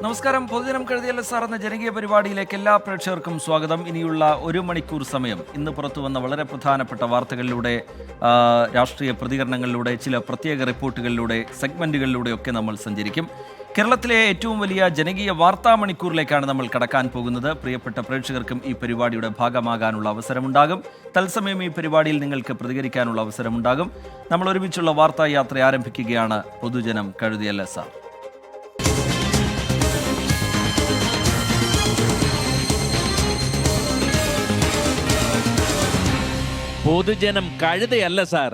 നമസ്കാരം. പൊതുജനം കഴുതിയല്ല സാർ എന്ന ജനകീയ പരിപാടിയിലേക്ക് എല്ലാ പ്രേക്ഷകർക്കും സ്വാഗതം. ഇനിയുള്ള 1 മണിക്കൂർ സമയം ഇന്ന് പുറത്തു വന്ന വളരെ പ്രധാനപ്പെട്ട വാർത്തകളിലൂടെ, രാഷ്ട്രീയ പ്രതികരണങ്ങളിലൂടെ, ചില പ്രത്യേക റിപ്പോർട്ടുകളിലൂടെ, സെഗ്മെന്റുകളിലൂടെയൊക്കെ നമ്മൾ സഞ്ചരിക്കും. കേരളത്തിലെ ഏറ്റവും വലിയ ജനകീയ വാർത്താ മണിക്കൂറിലേക്കാണ് നമ്മൾ കടക്കാൻ പോകുന്നത്. പ്രിയപ്പെട്ട പ്രേക്ഷകർക്കും ഈ പരിപാടിയുടെ ഭാഗമാകാനുള്ള അവസരമുണ്ടാകും. തത്സമയം ഈ പരിപാടിയിൽ നിങ്ങൾക്ക് പ്രതികരിക്കാനുള്ള അവസരമുണ്ടാകും. നമ്മൾ ഒരുമിച്ചുള്ള വാർത്താ യാത്ര ആരംഭിക്കുകയാണ്. പൊതുജനം കഴുതിയല്ല സാർ. പൊതുജനം കഴുതയല്ല സാർ.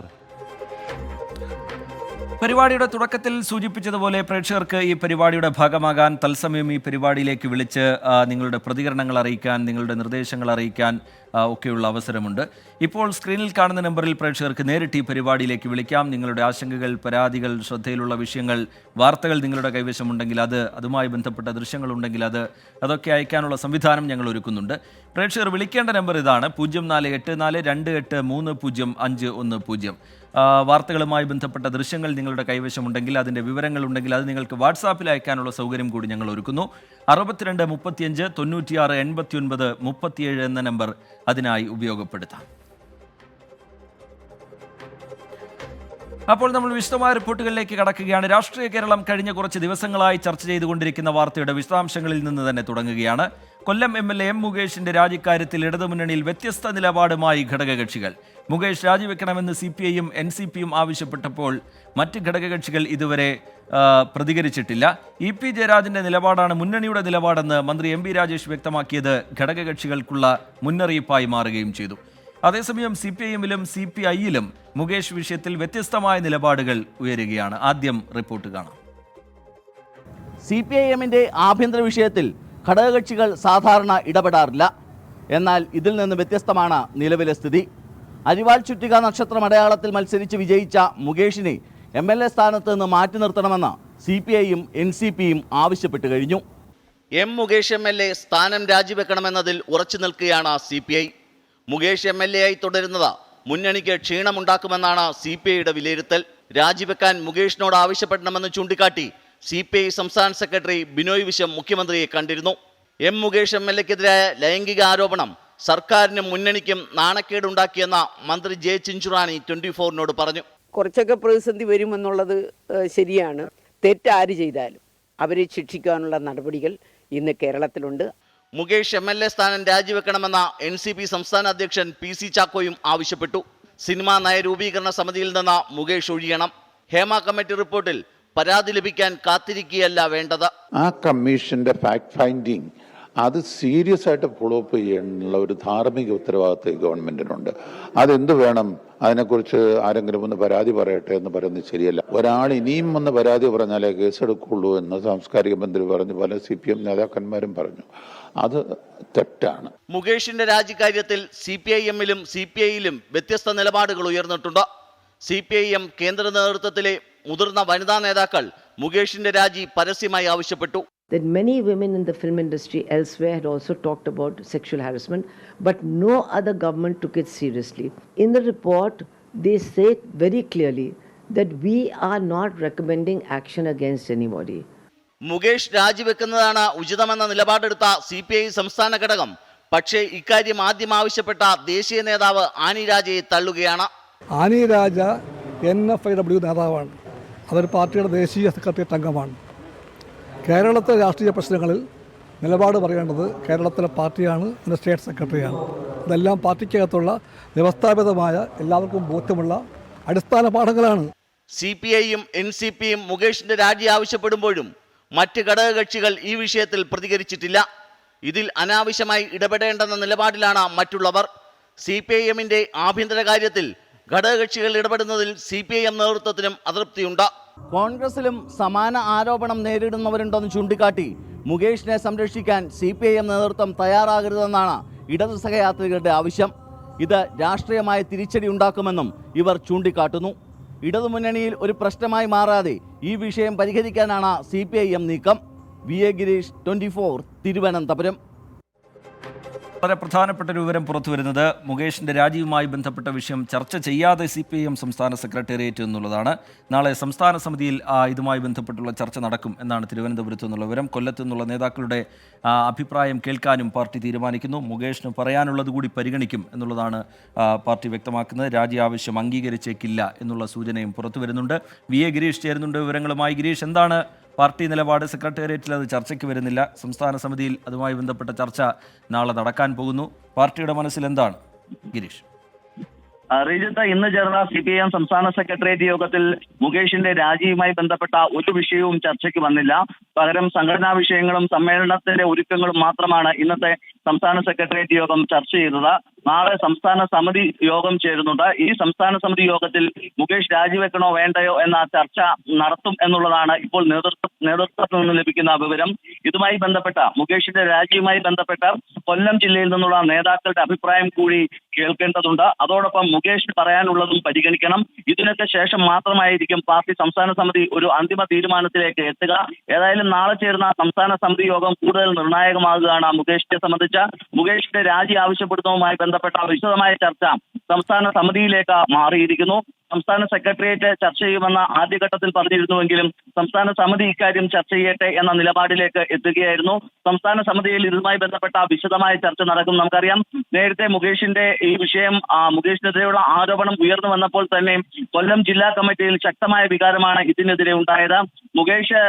പരിപാടിയുടെ തുടക്കത്തിൽ സൂചിപ്പിച്ചതുപോലെ പ്രേക്ഷകർക്ക് ഈ പരിപാടിയുടെ ഭാഗമാകാൻ, തത്സമയം ഈ പരിപാടിയിലേക്ക് വിളിച്ച് നിങ്ങളുടെ പ്രതികരണങ്ങൾ അറിയിക്കാൻ, നിങ്ങളുടെ നിർദ്ദേശങ്ങൾ അറിയിക്കാൻ ഒക്കെയുള്ള അവസരമുണ്ട്. ഇപ്പോൾ സ്ക്രീനിൽ കാണുന്ന നമ്പറിൽ പ്രേക്ഷകർക്ക് നേരിട്ട് ഈ പരിപാടിയിലേക്ക് വിളിക്കാം. നിങ്ങളുടെ ആശങ്കകൾ, പരാതികൾ, ശ്രദ്ധയിലുള്ള വിഷയങ്ങൾ, വാർത്തകൾ നിങ്ങളുടെ കൈവശമുണ്ടെങ്കിൽ അതുമായി ബന്ധപ്പെട്ട ദൃശ്യങ്ങളുണ്ടെങ്കിൽ അതൊക്കെ അയക്കാനുള്ള സംവിധാനം ഞങ്ങൾ ഒരുക്കുന്നുണ്ട്. പ്രേക്ഷകർ വിളിക്കേണ്ട നമ്പർ ഇതാണ്: 048428300510. വാർത്തകളുമായി ബന്ധപ്പെട്ട ദൃശ്യങ്ങൾ നിങ്ങളുടെ കൈവശമുണ്ടെങ്കിൽ, അതിൻ്റെ വിവരങ്ങളുണ്ടെങ്കിൽ അത് നിങ്ങൾക്ക് വാട്സാപ്പിൽ അയക്കാനുള്ള സൗകര്യം കൂടി ഞങ്ങൾ ഒരുക്കുന്നു. 62 35 96 89 37 എന്ന നമ്പർ അതിനായി ഉപയോഗപ്പെടുത്താം. അപ്പോൾ നമ്മൾ വിശദമായ റിപ്പോർട്ടുകളിലേക്ക് കടക്കുകയാണ്. രാഷ്ട്രീയ കേരളം കഴിഞ്ഞ കുറച്ച് ദിവസങ്ങളായി ചർച്ച ചെയ്തുകൊണ്ടിരിക്കുന്ന വാർത്തയുടെ വിശദാംശങ്ങളിൽ നിന്ന് തന്നെ തുടങ്ങുകയാണ്. കൊല്ലം MLA M. മുകേഷിന്റെ രാജിക്കാര്യത്തിൽ ഇടതുമുന്നണിയിൽ വ്യത്യസ്ത നിലപാടുമായി ഘടകകക്ഷികൾ. മുകേഷ് രാജിവെക്കണമെന്ന് CPIയും NCPയും ആവശ്യപ്പെട്ടപ്പോൾ മറ്റ് ഘടകകക്ഷികൾ ഇതുവരെ പ്രതികരിച്ചിട്ടില്ല. EP ജയരാജന്റെ നിലപാടാണ് മുന്നണിയുടെ നിലപാടെന്ന് മന്ത്രി MB രാജേഷ് വ്യക്തമാക്കിയത് ഘടകകക്ഷികൾക്കുള്ള മുന്നറിയിപ്പായി മാറുകയും ചെയ്തു. അതേസമയം CPIഎമ്മിലും CPIയിലും മുകേഷ് വിഷയത്തിൽ വ്യത്യസ്തമായ നിലപാടുകൾ ഉയരുകയാണ്. ആദ്യം റിപ്പോർട്ട് കാണാം. CPIഎമ്മിന്റെ ആഭ്യന്തര വിഷയത്തിൽ ഘടകകക്ഷികൾ സാധാരണ ഇടപെടാറില്ല. എന്നാൽ ഇതിൽ നിന്ന് വ്യത്യസ്തമാണ് നിലവിലെ സ്ഥിതി. അരിവാൾ ചുറ്റിക നക്ഷത്രം അടയാളത്തിൽ മത്സരിച്ച് വിജയിച്ച മുകേഷിനെ MLA സ്ഥാനത്ത് നിന്ന് മാറ്റി നിർത്തണമെന്ന് CPIയും NCPയും ആവശ്യപ്പെട്ടു കഴിഞ്ഞു. M. മുകേഷ് MLA സ്ഥാനം രാജിവെക്കണമെന്നതിൽ ഉറച്ചു നിൽക്കുകയാണ് CPI. മുകേഷ് MLA ആയി തുടരുന്നത് മുന്നണിക്ക് ക്ഷീണമുണ്ടാക്കുമെന്നാണ് CPIയുടെ വിലയിരുത്തൽ. രാജിവെക്കാൻ മുകേഷിനോട് ആവശ്യപ്പെടണമെന്ന് ചൂണ്ടിക്കാട്ടി CPI സംസ്ഥാന സെക്രട്ടറി ബിനോയ് വിശ്വം മുഖ്യമന്ത്രിയെ കണ്ടിരുന്നു. M. മുകേഷ് MLAക്കെതിരായ ലൈംഗിക ആരോപണം സർക്കാരിനും മുന്നണിക്കും നാണക്കേടുണ്ടാക്കിയെന്ന മന്ത്രി ജെ ചിഞ്ചുറാണി 24നോട് പറഞ്ഞു. കുറച്ചൊക്കെ പ്രതിസന്ധി വരുമെന്നുള്ളത് ശരിയാണ്. തെറ്റാര് ചെയ്താലും അവരെ ശിക്ഷിക്കാനുള്ള നടപടികൾ ഇന്ന് കേരളത്തിലുണ്ട്. മുകേഷ് MLA സ്ഥാനം രാജിവെക്കണമെന്ന NCP സംസ്ഥാന അധ്യക്ഷൻ PC ചാക്കോയും ആവശ്യപ്പെട്ടു. സിനിമാ നയരൂപീകരണ സമിതിയിൽ നിന്ന് മുകേഷ് ഒഴിയണം. ഹേമ കമ്മിറ്റി റിപ്പോർട്ടിൽ പരാതി ലഭിക്കാൻ കാത്തിരിക്കുകയല്ല വേണ്ടത്. ആ കമ്മീഷന്റെ ഫാക്ട് ഫൈൻഡിങ് അത് സീരിയസ് ആയിട്ട് ഫോളോ അപ്പ് ചെയ്യാനുള്ള ഒരു ധാർമ്മിക ഉത്തരവാദിത്വം ഗവൺമെന്റിനുണ്ട്. അതെന്ത് വേണം, അതിനെക്കുറിച്ച് ആരെങ്കിലും ഒന്ന് പരാതി പറയട്ടെ എന്ന് പറയുന്നത് ശരിയല്ല. ഒരാൾ ഇനിയും ഒന്ന് പരാതി പറഞ്ഞാലേ കേസെടുക്കുള്ളൂ എന്ന് സാംസ്കാരിക മന്ത്രി പറഞ്ഞു, പല CPM നേതാക്കന്മാരും പറഞ്ഞു. അത് തെറ്റാണ്. മുകേഷിന്റെ രാജിക്കാര്യത്തിൽ CPIഎമ്മിലും CPIയിലും വ്യത്യസ്ത നിലപാടുകൾ ഉയർന്നിട്ടുണ്ട്. CPIഎം കേന്ദ്ര നേതൃത്വത്തിലെ മുതിർന്ന വനിതാ നേതാക്കൾ മുകേഷിന്റെ രാജി പരസ്യമായി ആവശ്യപ്പെട്ടു. That many women in the film industry elsewhere had also talked about sexual harassment, but no other government took it seriously. In the report, they say very clearly that we are not recommending action against anybody. Mukesh രാജിവെക്കുന്നതാണ് ഉചിതമെന്ന നിലപാടെടുത്ത CPI സംസ്ഥാന ഘടകം പക്ഷേ ഇക്കാര്യം ആദ്യം ആവശ്യപ്പെട്ട ദേശീയ നേതാവ് Annie രാജയെ തള്ളുകയാണ്. Annie രാജ NFIW നേതാവാണ്. അതൊരു പാർട്ടിയുടെ ദേശീയ സെക്രട്ടേറിയറ്റ് അംഗമാണ്. കേരളത്തിലെ രാഷ്ട്രീയ പ്രശ്നങ്ങളിൽ നിലപാട് പറയേണ്ടത് കേരളത്തിലെ പാർട്ടിയാണ്, അതിൻ്റെ സ്റ്റേറ്റ് സെക്രട്ടറിയാണ്. ഇതെല്ലാം പാർട്ടിക്കകത്തുള്ള വ്യവസ്ഥാപിതമായ എല്ലാവർക്കും ബോധ്യമുള്ള അടിസ്ഥാന പാഠങ്ങളാണ്. CPIയും NCPയും മുകേഷിന്റെ രാജി ആവശ്യപ്പെടുമ്പോഴും മറ്റ് ഘടകകക്ഷികൾ ഈ വിഷയത്തിൽ പ്രതികരിച്ചിട്ടില്ല. ഇതിൽ അനാവശ്യമായി ഇടപെടേണ്ടെന്ന നിലപാടിലാണ് മറ്റുള്ളവർ. CPIഎമ്മിന്റെ ആഭ്യന്തര കാര്യത്തിൽ ഘടകകക്ഷികൾ ഇടപെടുന്നതിൽ CPIഎം നേതൃത്വത്തിനും അതൃപ്തിയുണ്ട്. കോൺഗ്രസിലും സമാന ആരോപണം നേരിടുന്നവരുണ്ടെന്ന് ചൂണ്ടിക്കാട്ടി മുകേഷിനെ സംരക്ഷിക്കാൻ CPIഎം നേതൃത്വം തയ്യാറാകരുതെന്നാണ് ഇടതു സഹയാത്രികരുടെ ആവശ്യം. ഇത് രാഷ്ട്രീയമായ തിരിച്ചടി ഉണ്ടാക്കുമെന്നും ഇവർ ചൂണ്ടിക്കാട്ടുന്നു. ഇടതുമുന്നണിയിൽ ഒരു പ്രശ്നമായി മാറാതെ ഈ വിഷയം പരിഹരിക്കാനാണ് CPIഎം നീക്കം. VA ഗിരീഷ്, 24, തിരുവനന്തപുരം. വളരെ പ്രധാനപ്പെട്ട ഒരു വിവരം പുറത്തു വരുന്നത് മുകേഷിന്റെ രാജിയുമായി ബന്ധപ്പെട്ട വിഷയം ചർച്ച ചെയ്യാതെ CPIM സംസ്ഥാന സെക്രട്ടേറിയറ്റ് എന്നുള്ളതാണ്. നാളെ സംസ്ഥാന സമിതിയിൽ ഇതുമായി ബന്ധപ്പെട്ടുള്ള ചർച്ച നടക്കും എന്നാണ് തിരുവനന്തപുരത്ത് നിന്നുള്ള വിവരം. കൊല്ലത്ത് നിന്നുള്ള നേതാക്കളുടെ അഭിപ്രായം കേൾക്കാനും പാർട്ടി തീരുമാനിക്കുന്നു. മുകേഷിന് പറയാനുള്ളത് കൂടി പരിഗണിക്കും എന്നുള്ളതാണ് പാർട്ടി വ്യക്തമാക്കുന്നത്. രാജി ആവശ്യം അംഗീകരിച്ചേക്കില്ല എന്നുള്ള സൂചനയും പുറത്തു വരുന്നുണ്ട്. VA ഗിരീഷ് ചേരുന്നുണ്ട് വിവരങ്ങളുമായി. ഗിരീഷ്, എന്താണ് പാർട്ടി നിലപാട്? സെക്രട്ടേറിയറ്റിൽ അത് ചർച്ചയ്ക്ക് വരുന്നില്ല, സംസ്ഥാന സമിതിയിൽ അതുമായി ബന്ധപ്പെട്ട ചർച്ച നാളെ നടക്കാൻ പോകുന്നു. പാർട്ടിയുടെ മനസ്സിൽ എന്താണ് ഗിരീഷ്? ശ്രീജിത്ത്, ഇന്ന് ചേർന്ന CPIM സംസ്ഥാന സെക്രട്ടേറിയറ്റ് യോഗത്തിൽ മുകേഷിന്റെ രാജിയുമായി ബന്ധപ്പെട്ട ഒരു വിഷയവും ചർച്ചയ്ക്ക് വന്നില്ല. പകരം സംഘടനാ വിഷയങ്ങളും സമ്മേളനത്തിന്റെ ഒരുക്കങ്ങളും മാത്രമാണ് ഇന്നത്തെ സംസ്ഥാന സെക്രട്ടേറിയറ്റ് യോഗം ചർച്ച ചെയ്തത്. നാളെ സംസ്ഥാന സമിതി യോഗം ചേരുന്നുണ്ട്. ഈ സംസ്ഥാന സമിതി യോഗത്തിൽ മുകേഷ് രാജിവെക്കണോ വേണ്ടയോ എന്ന ചർച്ച നടത്തും എന്നുള്ളതാണ് ഇപ്പോൾ നേതൃത്വത്തിൽ നിന്ന് ലഭിക്കുന്ന വിവരം. ഇതുമായി ബന്ധപ്പെട്ട മുകേഷിന്റെ രാജിയുമായി ബന്ധപ്പെട്ട കൊല്ലം ജില്ലയിൽ നിന്നുള്ള നേതാക്കളുടെ അഭിപ്രായം കൂടി കേൾക്കേണ്ടതുണ്ട്. അതോടൊപ്പം മുകേഷിന് പറയാനുള്ളതും പരിഗണിക്കണം. ഇതിനൊക്കെ ശേഷം മാത്രമായിരിക്കും പാർട്ടി സംസ്ഥാന സമിതി ഒരു അന്തിമ തീരുമാനത്തിലേക്ക് എത്തുക. ഏതായാലും നാളെ ചേരുന്ന സംസ്ഥാന സമിതി യോഗം കൂടുതൽ നിർണായകമാകുകയാണ് മുകേഷിനെ സംബന്ധിച്ച്. മുകേഷിന്റെ രാജി ആവശ്യപ്പെടുന്നതുമായി ബന്ധപ്പെട്ട വിശദമായ ചർച്ച സംസ്ഥാന സമിതിയിലേക്ക് മാറിയിരിക്കുന്നു. സംസ്ഥാന സെക്രട്ടേറിയറ്റ് ചർച്ച ചെയ്യുമെന്ന ആദ്യഘട്ടത്തിൽ പറഞ്ഞിരുന്നുവെങ്കിലും സംസ്ഥാന സമിതി ഇക്കാര്യം ചർച്ച ചെയ്യട്ടെ എന്ന നിലപാടിലേക്ക് എത്തുകയായിരുന്നു. സംസ്ഥാന സമിതിയിൽ ഇതുമായി ബന്ധപ്പെട്ട വിശദമായ ചർച്ച നടക്കും. നമുക്കറിയാം, നേരത്തെ മുകേഷിന്റെ ഈ വിഷയം മുകേഷിനെതിരെയുള്ള ആരോപണം ഉയർന്നു വന്നപ്പോൾ തന്നെ കൊല്ലം ജില്ലാ കമ്മിറ്റിയിൽ ശക്തമായ വികാരമാണ് ഇതിനെതിരെ ഉണ്ടായത്. മുകേഷ്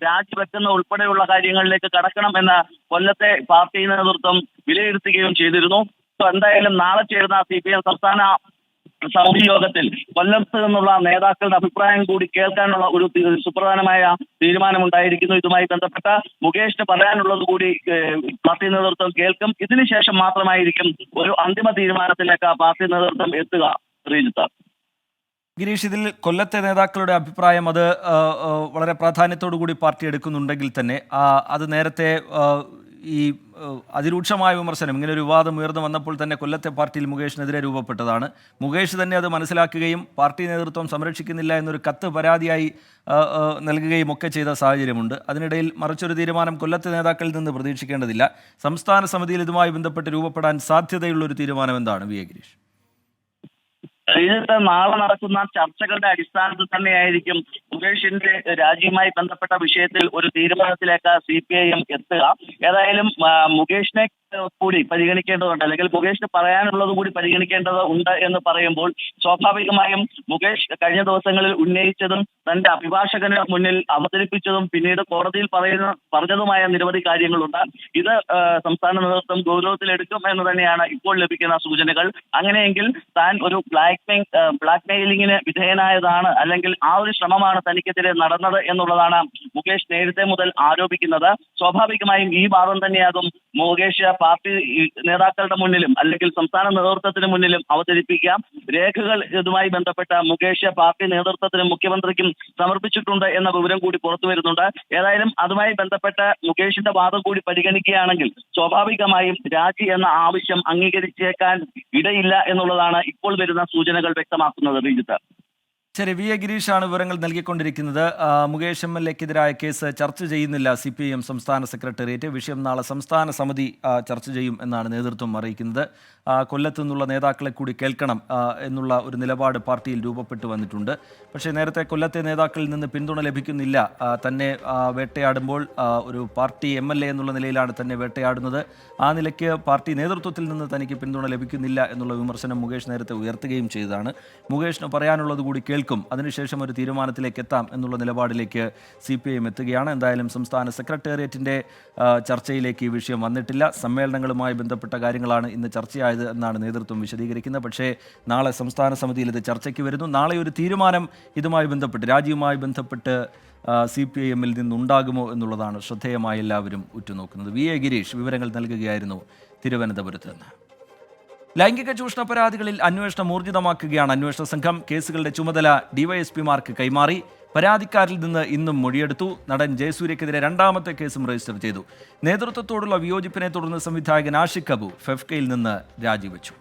രാജിവെക്കുന്ന ഉൾപ്പെടെയുള്ള കാര്യങ്ങളിലേക്ക് കടക്കണം എന്ന കൊല്ലത്തെ പാർട്ടി നേതൃത്വം വിലയിരുത്തുകയും ചെയ്തിരുന്നു. എന്തായാലും നാളെ ചേരുന്ന CPIM സംസ്ഥാന സമിതി യോഗത്തിൽ കൊല്ലത്ത് നിന്നുള്ള നേതാക്കളുടെ അഭിപ്രായം കൂടി കേൾക്കാനുള്ള ഒരു സുപ്രധാനമായ തീരുമാനമുണ്ടായിരിക്കുന്നു. ഇതുമായി ബന്ധപ്പെട്ട മുകേഷിന് പറയാനുള്ളത് കൂടി പാർട്ടി നേതൃത്വം കേൾക്കും. ഇതിനുശേഷം മാത്രമായിരിക്കും ഒരു അന്തിമ തീരുമാനത്തിലേക്ക് പാർട്ടി നേതൃത്വം എത്തുക. ശ്രീജിത്ത്, ഗിരീഷ്, ഇതിൽ കൊല്ലത്തെ നേതാക്കളുടെ അഭിപ്രായം അത് വളരെ പ്രാധാന്യത്തോടു കൂടി പാർട്ടി എടുക്കുന്നുണ്ടെങ്കിൽ തന്നെ അത് നേരത്തെ ഈ അതിരൂക്ഷമായ വിമർശനം, ഇങ്ങനെ ഒരു വിവാദം ഉയർന്നു വന്നപ്പോൾ തന്നെ കൊല്ലത്തെ പാർട്ടിയിൽ മുകേഷിനെതിരെ രൂപപ്പെട്ടതാണ്. മുകേഷ് തന്നെ അത് മനസ്സിലാക്കുകയും പാർട്ടി നേതൃത്വം സംരക്ഷിക്കുന്നില്ല എന്നൊരു കത്ത് പരാതിയായി നൽകുകയും ഒക്കെ ചെയ്ത സാഹചര്യമുണ്ട്. അതിനിടയിൽ മറിച്ചൊരു തീരുമാനം കൊല്ലത്തെ നേതാക്കളിൽ നിന്ന് പ്രതീക്ഷിക്കേണ്ടതില്ല. സംസ്ഥാന സമിതിയിൽ ഇതുമായി ബന്ധപ്പെട്ട് രൂപപ്പെടാൻ സാധ്യതയുള്ളൊരു തീരുമാനം എന്താണ് VA ഗിരീഷ്? ശ്രീജിത്ത്, നാളെ നടക്കുന്ന ചർച്ചകളുടെ അടിസ്ഥാനത്തിൽ തന്നെയായിരിക്കും മുകേഷിന്റെ രാജിയുമായി ബന്ധപ്പെട്ട വിഷയത്തിൽ ഒരു തീരുമാനത്തിലേക്ക് CPIM എത്തുക. ഏതായാലും മുകേഷിനെ കൂടി പരിഗണിക്കേണ്ടതുണ്ട്, അല്ലെങ്കിൽ മുകേഷിന് പറയാനുള്ളത് കൂടി പരിഗണിക്കേണ്ടത് ഉണ്ട് എന്ന് പറയുമ്പോൾ സ്വാഭാവികമായും മുകേഷ് കഴിഞ്ഞ ദിവസങ്ങളിൽ ഉന്നയിച്ചതും തന്റെ അഭിഭാഷകന് മുന്നിൽ അവതരിപ്പിച്ചതും പിന്നീട് കോടതിയിൽ പറഞ്ഞതുമായ നിരവധി കാര്യങ്ങളുണ്ട്. ഇത് സംസ്ഥാന നേതൃത്വം ഗൗരവത്തിലെടുക്കും എന്ന് തന്നെയാണ് ഇപ്പോൾ ലഭിക്കുന്ന സൂചനകൾ. അങ്ങനെയെങ്കിൽ താൻ ഒരു ബ്ലാക്ക്മെയിലിങ്ങിന് വിധേയനായതാണ്, അല്ലെങ്കിൽ ആ ഒരു ശ്രമമാണ് തനിക്കെതിരെ നടന്നത് എന്നുള്ളതാണ് മുകേഷ് നേരത്തെ മുതൽ ആരോപിക്കുന്നത്. സ്വാഭാവികമായും ഈ വാദം തന്നെയാകും മുകേഷ് പാർട്ടി നേതാക്കളുടെ മുന്നിലും അല്ലെങ്കിൽ സംസ്ഥാന നേതൃത്വത്തിന് മുന്നിലും അവതരിപ്പിക്കാം. രേഖകൾ ഇതുമായി ബന്ധപ്പെട്ട മുകേഷ് പാർട്ടി നേതൃത്വത്തിനും മുഖ്യമന്ത്രിക്കും സമർപ്പിച്ചിട്ടുണ്ട് എന്ന വിവരം കൂടി പുറത്തു വരുന്നുണ്ട്. ഏതായാലും അതുമായി ബന്ധപ്പെട്ട മുകേഷിന്റെ വാദം കൂടി പരിഗണിക്കുകയാണെങ്കിൽ സ്വാഭാവികമായും രാജി എന്ന ആവശ്യം അംഗീകരിച്ചേക്കാൻ ഇടയില്ല എന്നുള്ളതാണ് ഇപ്പോൾ വരുന്ന സൂചനകൾ വ്യക്തമാക്കുന്നത്. ശ്രീജിത്ത്, ശരി, VA ഗിരീഷാണ് വിവരങ്ങൾ നൽകിക്കൊണ്ടിരിക്കുന്നത്. മുകേഷ് MLAക്കെതിരായ കേസ് ചർച്ച ചെയ്യുന്നില്ല CPIM സംസ്ഥാന സെക്രട്ടേറിയറ്റ്. വിഷയം നാളെ സംസ്ഥാന സമിതി ചർച്ച ചെയ്യും എന്നാണ് നേതൃത്വം അറിയിക്കുന്നത്. കൊല്ലത്തു നിന്നുള്ള നേതാക്കളെ കൂടി കേൾക്കണം എന്നുള്ള ഒരു നിലപാട് പാർട്ടിയിൽ രൂപപ്പെട്ടു വന്നിട്ടുണ്ട്. പക്ഷേ നേരത്തെ കൊല്ലത്തെ നേതാക്കളിൽ നിന്ന് പിന്തുണ ലഭിക്കുന്നില്ല. തന്നെ വേട്ടയാടുമ്പോൾ ഒരു പാർട്ടി MLA എന്നുള്ള നിലയിലാണ് തന്നെ വേട്ടയാടുന്നത്. ആ നിലയ്ക്ക് പാർട്ടി നേതൃത്വത്തിൽ നിന്ന് തനിക്ക് പിന്തുണ ലഭിക്കുന്നില്ല എന്നുള്ള വിമർശനം മുകേഷ് നേരത്തെ ഉയർത്തുകയും ചെയ്തതാണ്. മുകേഷിന് പറയാനുള്ളത് കൂടി കേൾക്കും, അതിനുശേഷം ഒരു തീരുമാനത്തിലേക്ക് എത്താം എന്നുള്ള നിലപാടിലേക്ക് CPIM എത്തുകയാണ്. എന്തായാലും സംസ്ഥാന സെക്രട്ടേറിയറ്റിൻ്റെ ചർച്ചയിലേക്ക് ഈ വിഷയം വന്നിട്ടില്ല. സമ്മേളനങ്ങളുമായി ബന്ധപ്പെട്ട കാര്യങ്ങളാണ് ഇന്ന് ചർച്ചയായത് എന്നാണ് നേതൃത്വം വിശദീകരിക്കുന്നത്. പക്ഷേ നാളെ സംസ്ഥാന സമിതിയിൽ ഇത് ചർച്ചയ്ക്ക് വരുന്നു. നാളെ ഒരു തീരുമാനം ഇതുമായി ബന്ധപ്പെട്ട്, രാജിയുമായി ബന്ധപ്പെട്ട് CPIMൽ നിന്നുണ്ടാകുമോ എന്നുള്ളതാണ് ശ്രദ്ധേയമായി എല്ലാവരും ഉറ്റുനോക്കുന്നത്. VA ഗിരീഷ് വിവരങ്ങൾ നൽകുകയായിരുന്നു തിരുവനന്തപുരത്ത് നിന്ന്. ലൈംഗിക ചൂഷണ പരാതികളിൽ അന്വേഷണം ഊർജിതമാക്കുകയാണ് അന്വേഷണ സംഘം. കേസുകളുടെ ചുമതല DYSPമാർക്ക് കൈമാറി. പരാതിക്കാരിൽ നിന്ന് ഇന്നും മൊഴിയെടുത്തു. നടൻ ജയസൂര്യക്കെതിരെ രണ്ടാമത്തെ കേസും രജിസ്റ്റർ ചെയ്തു. നേതൃത്വത്തോടുള്ള വിയോജിപ്പിനെ തുടർന്ന് സംവിധായകൻ ആഷിഖ് അബു ഫെഫ്കയിൽ നിന്ന് രാജിവെച്ചു.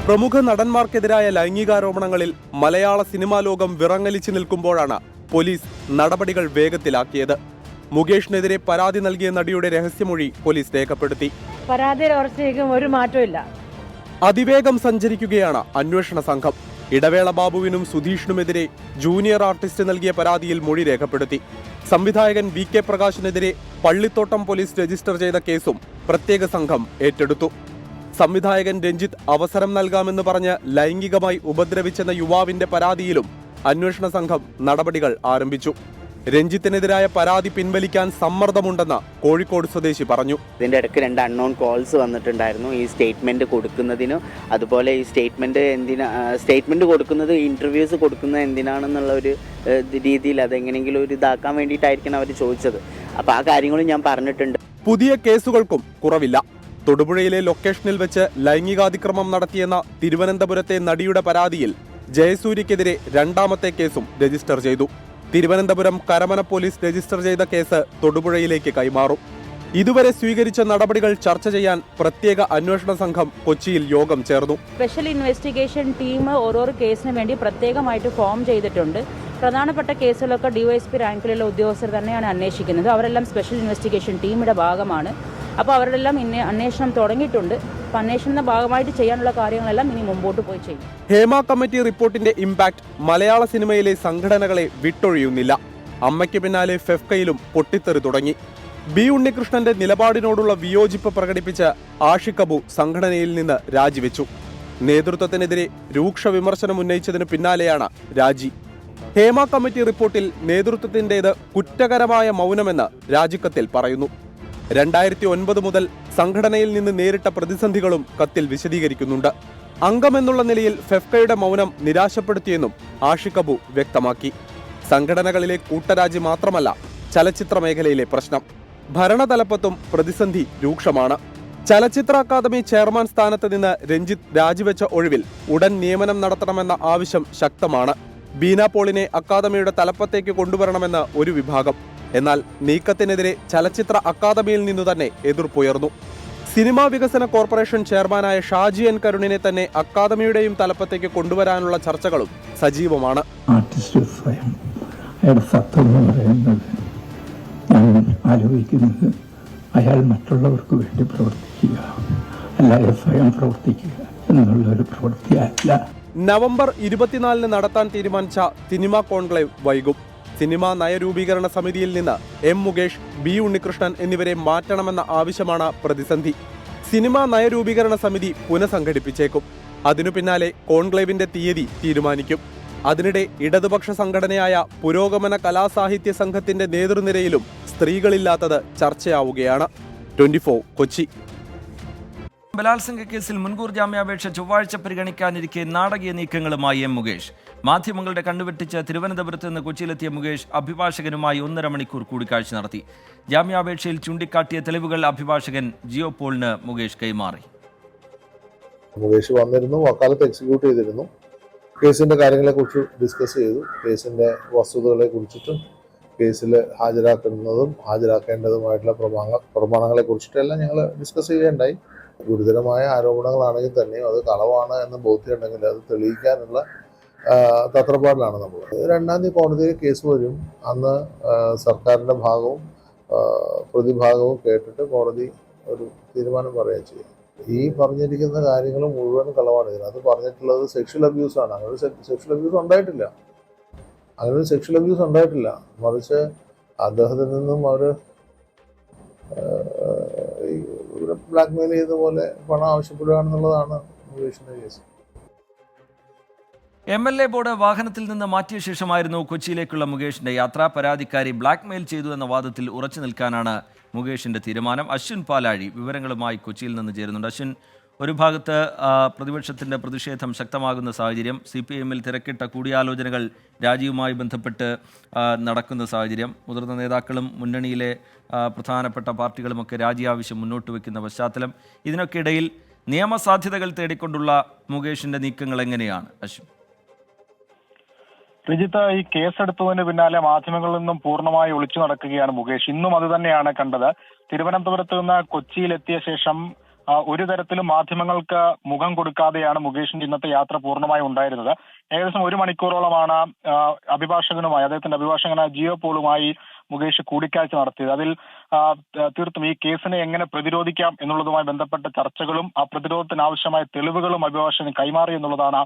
പ്രമുഖ നടന്മാർക്കെതിരായ ലൈംഗികാരോപണങ്ങളിൽ മലയാള സിനിമാ ലോകം വിറങ്ങലിച്ചു നിൽക്കുമ്പോഴാണ് പോലീസ് നടപടികൾ വേഗത്തിലാക്കിയത്. മുകേഷിനെതിരെ പരാതി നൽകിയ നടിയുടെ രഹസ്യമൊഴി പോലീസ് രേഖപ്പെടുത്തി. പരാതിയിൽ ഒരു മാറ്റമില്ല. അതിവേഗം സഞ്ചരിക്കുകയാണ് അന്വേഷണ സംഘം. ഇടവേള ബാബുവിനും സുധീഷിനുമെതിരെ ജൂനിയർ ആർട്ടിസ്റ്റ് നൽകിയ പരാതിയിൽ മൊഴി രേഖപ്പെടുത്തി. സംവിധായകൻ VK പ്രകാശിനെതിരെ പള്ളിത്തോട്ടം പോലീസ് രജിസ്റ്റർ ചെയ്ത കേസും പ്രത്യേക സംഘം ഏറ്റെടുത്തു. സംവിധായകൻ രഞ്ജിത്ത് അവസരം നൽകാമെന്ന് പറഞ്ഞ് ലൈംഗികമായി ഉപദ്രവിച്ചെന്ന യുവാവിന്റെ പരാതിയിലും അന്വേഷണ സംഘം നടപടികൾ ആരംഭിച്ചു. രഞ്ജിത്തിനെതിരായ പരാതി പിൻവലിക്കാൻ സമ്മർദ്ദമുണ്ടെന്ന് കോഴിക്കോട് സ്വദേശി പറഞ്ഞു. ഇതിന്റെ ഇടയ്ക്ക് 2 അൺനോൺ കോൾസ് വന്നിട്ടുണ്ടായിരുന്നു ഈ സ്റ്റേറ്റ്മെന്റ് കൊടുക്കുന്നതിന്. അതുപോലെ ഈ സ്റ്റേറ്റ്മെന്റ് കൊടുക്കുന്നത് ഇന്റർവ്യൂസ് കൊടുക്കുന്നത് എന്തിനാണെന്നുള്ള ഒരു രീതിയിൽ അതെങ്ങനെയെങ്കിലും ഒരു ഇതാക്കാൻ വേണ്ടിയിട്ടായിരിക്കണം അവർ ചോദിച്ചത്. അപ്പോൾ ആ കാര്യങ്ങളും ഞാൻ പറഞ്ഞിട്ടുണ്ട്. പുതിയ കേസുകൾക്കും കുറവില്ല. തൊടുപുഴയിലെ ലൊക്കേഷനിൽ വെച്ച് ലൈംഗികാതിക്രമം നടത്തിയെന്ന തിരുവനന്തപുരത്തെ നടിയുടെ പരാതിയിൽ ജയസൂര്യക്കെതിരെ 2ാമത്തെ കേസും രജിസ്റ്റർ ചെയ്തു. തിരുവനന്തപുരം കരമന പോലീസ് രജിസ്റ്റർ ചെയ്ത കേസ് തൊടുപുഴയിലേക്ക് കൈമാറും. ഇതുവരെ സ്വീകരിച്ച നടപടികൾ ചർച്ച ചെയ്യാൻ പ്രത്യേക അന്വേഷണ സംഘം കൊച്ചിയിൽ യോഗം ചേർന്നു. സ്പെഷ്യൽ ഇൻവെസ്റ്റിഗേഷൻ ടീം ഓരോ കേസിന് വേണ്ടി പ്രത്യേകമായിട്ട് ഫോം ചെയ്തിട്ടുണ്ട്. പ്രധാനപ്പെട്ട കേസുകളൊക്കെ DYSP റാങ്കിലുള്ള ഉദ്യോഗസ്ഥർ തന്നെയാണ് അന്വേഷിക്കുന്നത്. അവരെല്ലാം സ്പെഷ്യൽ ഇൻവെസ്റ്റിഗേഷൻ ടീമിന്റെ ഭാഗമാണ്. അപ്പോൾ അവരെല്ലാം അന്വേഷണം തുടങ്ങിയിട്ടുണ്ട്. അപ്പോൾ അന്വേഷണത്തിന്റെ ഭാഗമായിട്ട് ചെയ്യാനുള്ള കാര്യങ്ങളെല്ലാം ഇനി മുമ്പോട്ട് പോയി ചെയ്യും. ഹേമ കമ്മിറ്റി റിപ്പോർട്ടിന്റെ ഇമ്പാക്ട് മലയാള സിനിമയിലെ സംഘടനകളെ വിട്ടൊഴിയുന്നില്ല. അമ്മയ്ക്ക് പിന്നാലെ ഫെഫ്കയിലും പൊട്ടിത്തെറി തുടങ്ങി. B ഉണ്ണികൃഷ്ണന്റെ നിലപാടിനോടുള്ള വിയോജിപ്പ് പ്രകടിപ്പിച്ച് ആഷിഖ് അബു സംഘടനയിൽ നിന്ന് രാജിവെച്ചു. നേതൃത്വത്തിനെതിരെ രൂക്ഷ വിമർശനം ഉന്നയിച്ചതിന് പിന്നാലെയാണ് രാജി. ഹേമ കമ്മിറ്റി റിപ്പോർട്ടിൽ നേതൃത്വത്തിന്റേത് കുറ്റകരമായ മൗനമെന്ന് രാജിക്കത്തിൽ പറയുന്നു. 2009 മുതൽ സംഘടനയിൽ നിന്ന് നേരിട്ട പ്രതിസന്ധികളും കത്തിൽ വിശദീകരിക്കുന്നുണ്ട്. അംഗമെന്നുള്ള നിലയിൽ ഫെഫ്കയുടെ മൗനം നിരാശപ്പെടുത്തിയെന്നും ആഷിഖ് അബു വ്യക്തമാക്കി. സംഘടനകളിലെ കൂട്ടരാജി മാത്രമല്ല ചലച്ചിത്ര മേഖലയിലെ പ്രശ്നം. ഭരണതലപ്പത്തും പ്രതിസന്ധി രൂക്ഷമാണ്. ചലച്ചിത്ര അക്കാദമി ചെയർമാൻ സ്ഥാനത്ത് നിന്ന് രഞ്ജിത്ത് രാജിവെച്ച ഒഴിവിൽ ഉടൻ നിയമനം നടത്തണമെന്ന ആവശ്യം ശക്തമാണ്. ബീന പോളിനെ അക്കാദമിയുടെ തലപ്പത്തേക്ക് കൊണ്ടുവരണമെന്ന് ഒരു വിഭാഗം. എന്നാൽ നീക്കത്തിനെതിരെ ചലച്ചിത്ര അക്കാദമിയിൽ നിന്നു തന്നെ എതിർപ്പുയർന്നു. സിനിമാ വികസന കോർപ്പറേഷൻ ചെയർമാനായ ഷാജി N കരുണിനെ തന്നെ അക്കാദമിയുടെയും തലപ്പത്തേക്ക് കൊണ്ടുവരാനുള്ള ചർച്ചകളും സജീവമാണ്. ആർട്ടിസ്റ്റ് സ്വയം അയാളുടെ സത്വം എന്ന് പറയുന്നത് ഞാൻ ആലോചിക്കുന്നത് അയാൾ മറ്റുള്ളവർക്ക് വേണ്ടി പ്രവർത്തിക്കുക, അല്ലാതെ സ്വയം പ്രവർത്തിക്കുക എന്നുള്ളൊരു പ്രവൃത്തിയല്ല. നവംബർ 24 നടത്താൻ തീരുമാനിച്ച സിനിമാ കോൺക്ലേവ് വൈകും. സിനിമാ നയരൂപീകരണ സമിതിയിൽ നിന്ന് M മുകേഷ്, B ഉണ്ണികൃഷ്ണൻ എന്നിവരെ മാറ്റണമെന്ന ആവശ്യമാണ് പ്രതിസന്ധി. സിനിമാ നയരൂപീകരണ സമിതി പുനഃസംഘടിപ്പിച്ചേക്കും. അതിനു പിന്നാലെ കോൺക്ലേവിന്റെ തീയതി തീരുമാനിക്കും. അതിനിടെ ഇടതുപക്ഷ സംഘടനയായ പുരോഗമന കലാസാഹിത്യ സംഘത്തിന്റെ നേതൃനിരയിലും സ്ത്രീകളില്ലാത്തത് ചർച്ചയാവുകയാണ്. 24 കൊച്ചി. ബലാത്സംഗ കേസിൽ മുൻകൂർ ജാമ്യാപേക്ഷ ചൊവ്വാഴ്ച പരിഗണിക്കാനിരിക്കെ നാടകീയ നീക്കങ്ങളുമായി M മുകേഷ്. മാധ്യമങ്ങളുടെ കണ്ണുവെട്ടിച്ച് തിരുവനന്തപുരത്ത് നിന്ന് കൊച്ചിയിലെത്തിയ മുകേഷ് അഭിഭാഷകനുമായി 1.5 മണിക്കൂർ കൂടിക്കാഴ്ച നടത്തി. ജാമ്യാപേക്ഷയിൽ ചൂണ്ടിക്കാട്ടിയ തെളിവുകൾ അഭിഭാഷകൻ ജിയോ പോളിന് മുകേഷ് കൈമാറി. മുകേഷ് വന്നിരുന്നു, വക്കാലത്ത് എക്സിക്യൂട്ട് ചെയ്തിരുന്നു. കേസിന്റെ കാര്യങ്ങളെക്കുറിച്ച് ഡിസ്കസ് ചെയ്തു. കേസിന്റെ വസ്തുതകളെ കുറിച്ചിട്ടും കേസിൽ ഹാജരാക്കുന്നതും ഹാജരാക്കേണ്ടതുമായിട്ടുള്ള പ്രമാണങ്ങളെ കുറിച്ചിട്ടെല്ലാം ഞങ്ങൾ ഡിസ്കസ് ചെയ്യുകയുണ്ടായി. ഗുരുതരമായ ആരോപണങ്ങളാണെങ്കിൽ തന്നെയും അത് കളവാണ് എന്ന് ബോധ്യമുണ്ടെങ്കിൽ അത് തെളിയിക്കാനുള്ള തത്രപ്പാടിലാണ് നമ്മൾ. 2-ാം തീയതി കോടതിയിൽ കേസ് വരും. അന്ന് സർക്കാരിൻ്റെ ഭാഗവും പ്രതിഭാഗവും കേട്ടിട്ട് കോടതി ഒരു തീരുമാനം പറയുക ചെയ്യും. ഈ പറഞ്ഞിരിക്കുന്ന കാര്യങ്ങൾ മുഴുവൻ കളവാണ്. ഇതിനകത്ത് പറഞ്ഞിട്ടുള്ളത് സെക്ഷൽ അബ്യൂസാണ്. അങ്ങനെ ഒരു സെക്ഷൽ അബ്യൂസ് ഉണ്ടായിട്ടില്ല. മറിച്ച് അദ്ദേഹത്തിൽ നിന്നും അവർ ബ്ലാക്ക്മെയിൽ ചെയ്ത പോലെ പണം ആവശ്യപ്പെടുകയാണെന്നുള്ളതാണ് മുകേഷിന്റെ കേസ്. MLA ബോർഡ് വാഹനത്തിൽ നിന്ന് മാറ്റിയ ശേഷമായിരുന്നു കൊച്ചിയിലേക്കുള്ള മുകേഷിന്റെ യാത്ര. പരാതിക്കാരി ബ്ലാക്ക്മെയിൽ ചെയ്തു എന്ന വാദത്തിൽ ഉറച്ചു നിൽക്കാനാണ് മുകേഷിന്റെ തീരുമാനം. അശ്വിൻ പാലാഴി വിവരങ്ങളുമായി കൊച്ചിയിൽ നിന്ന് ചേരുന്നുണ്ട്. അശ്വിൻ, ഒരു ഭാഗത്ത് പ്രതിപക്ഷത്തിന്റെ പ്രതിഷേധം ശക്തമാകുന്ന സാഹചര്യം, CPIM-ൽ തിരക്കിട്ട കൂടിയാലോചനകൾ രാജിയുമായി ബന്ധപ്പെട്ട് നടക്കുന്ന സാഹചര്യം, മുതിർന്ന നേതാക്കളും മുന്നണിയിലെ പ്രധാനപ്പെട്ട പാർട്ടികളുമൊക്കെ രാജി ആവശ്യം മുന്നോട്ട് വയ്ക്കുന്ന പശ്ചാത്തലം, ഇതിനൊക്കെ ഇടയിൽ നിയമസാധ്യതകൾ തേടിക്കൊണ്ടുള്ള മുകേഷിന്റെ നീക്കങ്ങൾ എങ്ങനെയാണ് അശ്വിൻ? രജിത്ത്, ഈ കേസെടുത്തതിന് പിന്നാലെ മാധ്യമങ്ങളിൽ നിന്നും പൂർണ്ണമായി ഒളിച്ചു നടക്കുകയാണ് മുകേഷ്. ഇന്നും അത് തന്നെയാണ് കണ്ടത്. തിരുവനന്തപുരത്ത് നിന്ന് കൊച്ചിയിലെത്തിയ ശേഷം ഒരു തരത്തിലും മാധ്യമങ്ങൾക്ക് മുഖം കൊടുക്കാതെയാണ് മുകേഷിന്റെ ഇന്നത്തെ യാത്ര പൂർണ്ണമായും ഉണ്ടായിരുന്നത്. ഏകദേശം 1 മണിക്കൂറോളമാണ് അദ്ദേഹത്തിന്റെ അഭിഭാഷകനായ ജിയോ പോളുമായി മുകേഷ് കൂടിക്കാഴ്ച നടത്തിയത്. അതിൽ തീർത്തും ഈ കേസിനെ എങ്ങനെ പ്രതിരോധിക്കാം എന്നുള്ളതുമായി ബന്ധപ്പെട്ട ചർച്ചകളും ആ പ്രതിരോധത്തിന് ആവശ്യമായ തെളിവുകളും അഭിഭാഷകന് കൈമാറി എന്നുള്ളതാണ്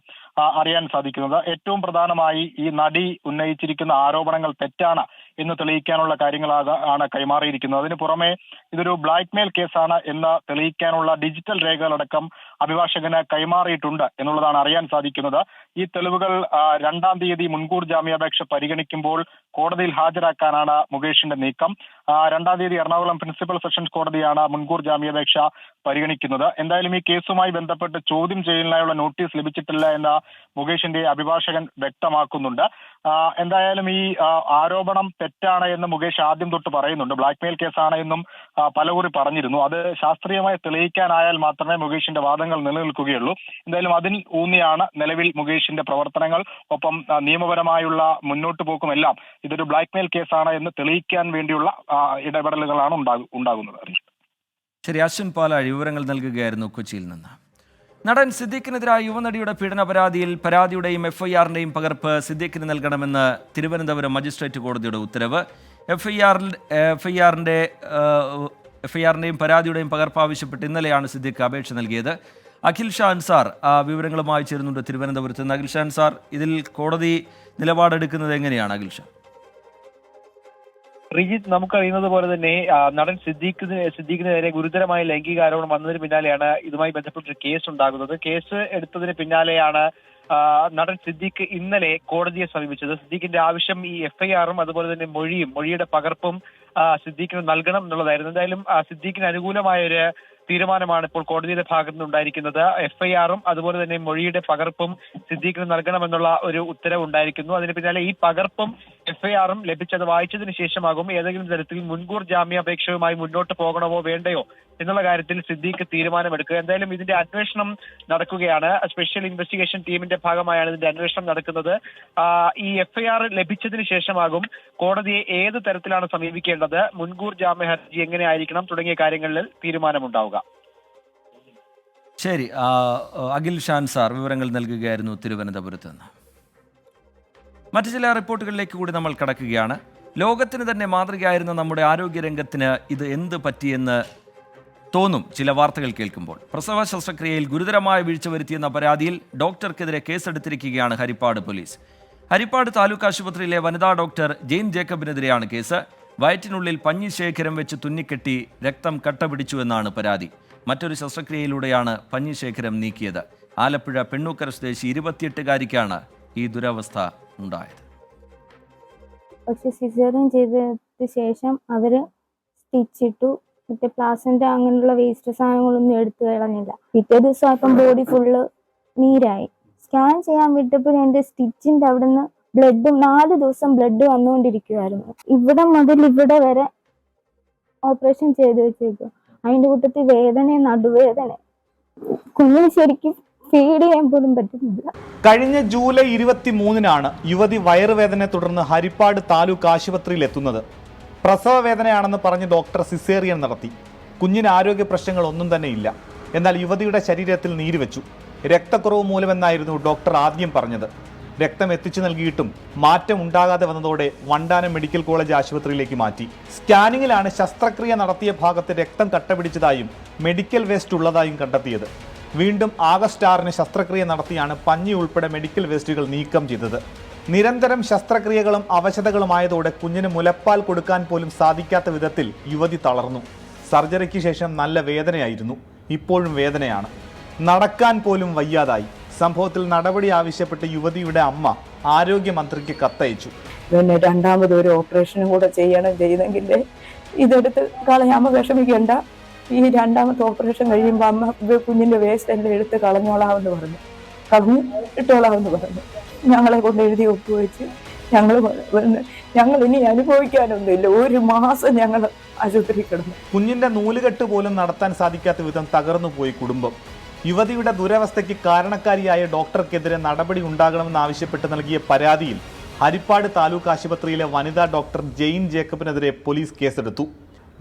അറിയാൻ സാധിക്കുന്നത്. ഏറ്റവും പ്രധാനമായി ഈ നടി ഉന്നയിച്ചിരിക്കുന്ന ആരോപണങ്ങൾ തെറ്റാണ് എന്ന് തെളിയിക്കാനുള്ള കാര്യങ്ങളാണ് കൈമാറിയിരിക്കുന്നത്. അതിന് പുറമെ ഇതൊരു ബ്ലാക്ക്മെയിൽ കേസാണ് എന്ന് തെളിയിക്കാനുള്ള ഡിജിറ്റൽ രേഖകളടക്കം അഭിഭാഷകന് കൈമാറിയിട്ടുണ്ട് എന്നുള്ളതാണ് അറിയാൻ സാധിക്കുന്നത്. ഈ തെളിവുകൾ 2-ാം തീയതി മുൻകൂർ ജാമ്യാപേക്ഷ പരിഗണിക്കുമ്പോൾ കോടതിയിൽ ഹാജരാക്കാനാണ് മുകേഷിന്റെ നീക്കം. 2-ാം തീയതി എറണാകുളം പ്രിൻസിപ്പൽ സെഷൻസ് കോടതിയാണ് മുൻകൂർ ജാമ്യാപേക്ഷ പരിഗണിക്കുന്നത്. എന്തായാലും ഈ കേസുമായി ബന്ധപ്പെട്ട് ചോദ്യം ചെയ്യലിനായുള്ള നോട്ടീസ് ലഭിച്ചിട്ടില്ല എന്ന് മുകേഷിന്റെ അഭിഭാഷകൻ വ്യക്തമാക്കുന്നുണ്ട്. എന്തായാലും ഈ ആരോപണം തെറ്റാണ് എന്ന് മുകേഷ് ആദ്യം തൊട്ട് പറയുന്നുണ്ട്. ബ്ലാക്ക്മെയിൽ കേസാണ് എന്നും പലകുറി പറഞ്ഞിരുന്നു. അത് ശാസ്ത്രീയമായി തെളിയിക്കാനായാൽ മാത്രമേ മുകേഷിന്റെ വാദങ്ങൾ നിലനിൽക്കുകയുള്ളൂ. എന്തായാലും അതിൽ ഊന്നിയാണ് നിലവിൽ മുകേഷിന്റെ പ്രവർത്തനങ്ങൾ. ഒപ്പം നിയമപരമായുള്ള മുന്നോട്ട് പോക്കുമെല്ലാം ഇതൊരു ബ്ലാക്ക്മെയിൽ കേസാണ് എന്ന് തെളിയിക്കാൻ വേണ്ടിയുള്ള ഇടപെടലുകളാണ് ഉണ്ടാകുന്നത്. ശരി, അശ്വിൻ പാലാഴി വിവരങ്ങൾ നൽകുകയായിരുന്നു കൊച്ചിയിൽ നിന്ന്. നടൻ സിദ്ദീഖിനെതിരായ യുവനടിയുടെ പീഡന പരാതിയുടെയും FIRന്റെയും പകർപ്പ് സിദ്ദീഖിന് നൽകണമെന്ന് തിരുവനന്തപുരം മജിസ്ട്രേറ്റ് കോടതിയുടെ ഉത്തരവ്. FIRന്റെയും പരാതിയുടെയും പകർപ്പ് ആവശ്യപ്പെട്ട് ഇന്നലെയാണ് സിദ്ദീഖ് അപേക്ഷ നൽകിയത്. അഖിൽ ഷാ അൻസാർ വിവരങ്ങളുമായി ചേരുന്നുണ്ട് തിരുവനന്തപുരത്ത് നിന്ന്. അഖിൽ ഷാ അൻസാർ, ഇതിൽ കോടതി നിലപാടെടുക്കുന്നത് എങ്ങനെയാണ് അഖിൽ ഷാ? റിജിത്ത്, നമുക്കറിയുന്നത് പോലെ തന്നെ നടൻ സിദ്ദീഖിനെതിരെ ഗുരുതരമായ ലൈംഗിക ആരോപണം വന്നതിന് പിന്നാലെയാണ് ഇതുമായി ബന്ധപ്പെട്ടൊരു കേസ് ഉണ്ടാകുന്നത്. കേസ് എടുത്തതിന് പിന്നാലെയാണ് നടൻ സിദ്ദീഖ് ഇന്നലെ കോടതിയെ സമീപിച്ചത്. സിദ്ദീഖിന്റെ ആവശ്യം ഈ FIRും അതുപോലെ തന്നെ മൊഴിയുടെ പകർപ്പും സിദ്ദീഖിന് നൽകണം എന്നുള്ളതായിരുന്നു. എന്തായാലും സിദ്ദീഖിന് അനുകൂലമായ ഒരു തീരുമാനമാണ് ഇപ്പോൾ കോടതിയുടെ ഭാഗത്തു നിന്നുണ്ടായിരിക്കുന്നത്. FIRും അതുപോലെ തന്നെ മൊഴിയുടെ പകർപ്പും സിദ്ദീഖിന് നൽകണമെന്നുള്ള ഒരു ഉത്തരവ് ഉണ്ടായിരിക്കുന്നു. അതിന് പിന്നാലെ ഈ പകർപ്പും FIRും ലഭിച്ചത് വായിച്ചതിന് ശേഷമാകും ഏതെങ്കിലും തരത്തിൽ മുൻകൂർ ജാമ്യാപേക്ഷയുമായി മുന്നോട്ട് പോകണമോ വേണ്ടയോ എന്നുള്ള കാര്യത്തിൽ സിദ്ദീഖ് തീരുമാനമെടുക്കുക. എന്തായാലും ഇതിന്റെ അന്വേഷണം നടക്കുകയാണ്. സ്പെഷ്യൽ ഇൻവെസ്റ്റിഗേഷൻ ടീമിന്റെ ഭാഗമായാണ് ഇതിന്റെ അന്വേഷണം നടക്കുന്നത്. ഈ FIR ലഭിച്ചതിന് ശേഷമാകും കോടതിയെ ഏത് തരത്തിലാണ് സമീപിക്കേണ്ടത്, മുൻകൂർ ജാമ്യ ഹർജി എങ്ങനെ ആയിരിക്കണം തുടങ്ങിയ കാര്യങ്ങളിൽ തീരുമാനമുണ്ടാവുക. ശരി, അഖിൽ ഷാ അൻസാർ വിവരങ്ങൾ നൽകുകയായിരുന്നു തിരുവനന്തപുരത്ത് നിന്ന്. മറ്റു ചില റിപ്പോർട്ടുകളിലേക്ക് കൂടി നമ്മൾ കടക്കുകയാണ്. ലോകത്തിന് തന്നെ മാതൃകയായിരുന്ന നമ്മുടെ ആരോഗ്യരംഗത്തിന് ഇത് എന്ത് പറ്റിയെന്ന് തോന്നും ചില വാർത്തകൾ കേൾക്കുമ്പോൾ. പ്രസവ ശസ്ത്രക്രിയയിൽ ഗുരുതരമായ വീഴ്ച വരുത്തിയെന്ന പരാതിയിൽ ഡോക്ടർക്കെതിരെ കേസെടുത്തിരിക്കുകയാണ് ഹരിപ്പാട് പോലീസ്. ഹരിപ്പാട് താലൂക്ക് ആശുപത്രിയിലെ വനിതാ ഡോക്ടർ ജെയിൻ ജേക്കബിനെതിരെയാണ് കേസ്. വയറ്റിനുള്ളിൽ പഞ്ഞിശേഖരം വെച്ച് തുന്നിക്കെട്ടി രക്തം കട്ട പിടിച്ചുവെന്നാണ് പരാതി. മറ്റൊരു ശസ്ത്രക്രിയയിലൂടെയാണ് പഞ്ഞിശേഖരം നീക്കിയത്. ആലപ്പുഴ പെണ്ണൂക്കര സ്വദേശി 28-കാരിക്കാണ് ഈ ദുരവസ്ഥ ഉണ്ടായത്. പക്ഷെ സിസേറിയൻ ചെയ്തതിന് ശേഷം അവർ സ്റ്റിച്ചിട്ടു. മറ്റേ പ്ലാസൻ്റ അങ്ങനെയുള്ള വേസ്റ്റ് സാധനങ്ങളൊന്നും എടുത്തു കളഞ്ഞില്ല. പിറ്റേ ദിവസം ആയപ്പം ബോഡി ഫുള്ള് നീരായി. സ്കാൻ ചെയ്യാൻ വിട്ടപ്പോൾ എൻ്റെ സ്റ്റിച്ചിൻ്റെ അവിടെ നിന്ന് ബ്ലഡ് 4 ദിവസം ബ്ലഡ് വന്നുകൊണ്ടിരിക്കുമായിരുന്നു. ഇവിടെ മുതൽ ഇവിടെ വരെ ഓപ്പറേഷൻ ചെയ്ത് വെച്ചേക്കും. അതിൻ്റെ കൂട്ടത്തിൽ വേദന, നടുവേദന, കുഞ്ഞിന് ശരിക്കും ഫീഡ് ചെയ്യാൻ പോലും പറ്റുന്നില്ല. കഴിഞ്ഞ ജൂലൈ 23-നാണ് യുവതി വയറുവേദനയെ തുടർന്ന് ഹരിപ്പാട് താലൂക്ക് ആശുപത്രിയിൽ എത്തുന്നത്. പ്രസവ വേദനയാണെന്ന് പറഞ്ഞ് ഡോക്ടർ സിസേറിയൻ നടത്തി. കുഞ്ഞിന് ആരോഗ്യ പ്രശ്നങ്ങളൊന്നും തന്നെ ഇല്ല. എന്നാൽ യുവതിയുടെ ശരീരത്തിൽ നീര് വെച്ചു. രക്തക്കുറവ് മൂലമെന്നായിരുന്നു ഡോക്ടർ ആദ്യം പറഞ്ഞത്. രക്തം എത്തിച്ചു നൽകിയിട്ടും മാറ്റം ഉണ്ടാകാതെ വന്നതോടെ വണ്ടാനം മെഡിക്കൽ കോളേജ് ആശുപത്രിയിലേക്ക് മാറ്റി. സ്കാനിങ്ങിലാണ് ശസ്ത്രക്രിയ നടത്തിയ ഭാഗത്ത് രക്തം കട്ടപിടിച്ചതായും മെഡിക്കൽ വേസ്റ്റ് ഉള്ളതായും കണ്ടെത്തിയത്. വീണ്ടും ആഗസ്റ്റ് 6-ന് ശസ്ത്രക്രിയ നടത്തിയാണ് പഞ്ഞി ഉൾപ്പെടെ മെഡിക്കൽ വേസ്റ്റുകൾ നീക്കം ചെയ്തത്. നിരന്തരം ശസ്ത്രക്രിയകളും അവശതകളുമായതോടെ കുഞ്ഞിന് മുലപ്പാൽ കൊടുക്കാൻ പോലും സാധിക്കാത്ത വിധത്തിൽ യുവതി തളർന്നു. സർജറിക്ക് ശേഷം നല്ല വേദനയായിരുന്നു. ഇപ്പോഴും വേദനയാണ്. നടക്കാൻ പോലും വയ്യാതായി. സംഭവത്തിൽ നടപടി ആവശ്യപ്പെട്ട് യുവതിയുടെ അമ്മ ആരോഗ്യമന്ത്രിക്ക് കത്തയച്ചു. പിന്നെ രണ്ടാമത് ഒരു ഓപ്പറേഷനും കൂടെ ചെയ്തെങ്കിൽ ഇതെടുത്ത് കളയാമോ, വിഷമിക്കേണ്ട. ഈ രണ്ടാമത്തെ ഓപ്പറേഷൻ കഴിയുമ്പോൾ അമ്മ കുഞ്ഞിൻ്റെ വേസ്റ്റ് എല്ലാം എടുത്ത് കളഞ്ഞോളാമെന്ന് പറഞ്ഞു ഇട്ടോളാമെന്ന് പറഞ്ഞു. ഞങ്ങളെ കൊണ്ട് എഴുതി ഒപ്പുവെച്ച് ഞങ്ങൾ ഇനി അനുഭവിക്കാനൊന്നുമില്ല. 1 മാസം ഞങ്ങൾ ആശുപത്രി കിടന്നു. കുഞ്ഞിന്റെ നൂലുകെട്ട് പോലും നടത്താൻ സാധിക്കാത്ത വിധം തകർന്നു പോയി കുടുംബം. യുവതിയുടെ ദുരവസ്ഥയ്ക്ക് കാരണക്കാരിയായ ഡോക്ടർക്കെതിരെ നടപടി ഉണ്ടാകണമെന്നാവശ്യപ്പെട്ട് നൽകിയ പരാതിയിൽ ഹരിപ്പാട് താലൂക്ക് ആശുപത്രിയിലെ വനിതാ ഡോക്ടർ ജെയിൻ ജേക്കബിനെതിരെ പോലീസ് കേസെടുത്തു.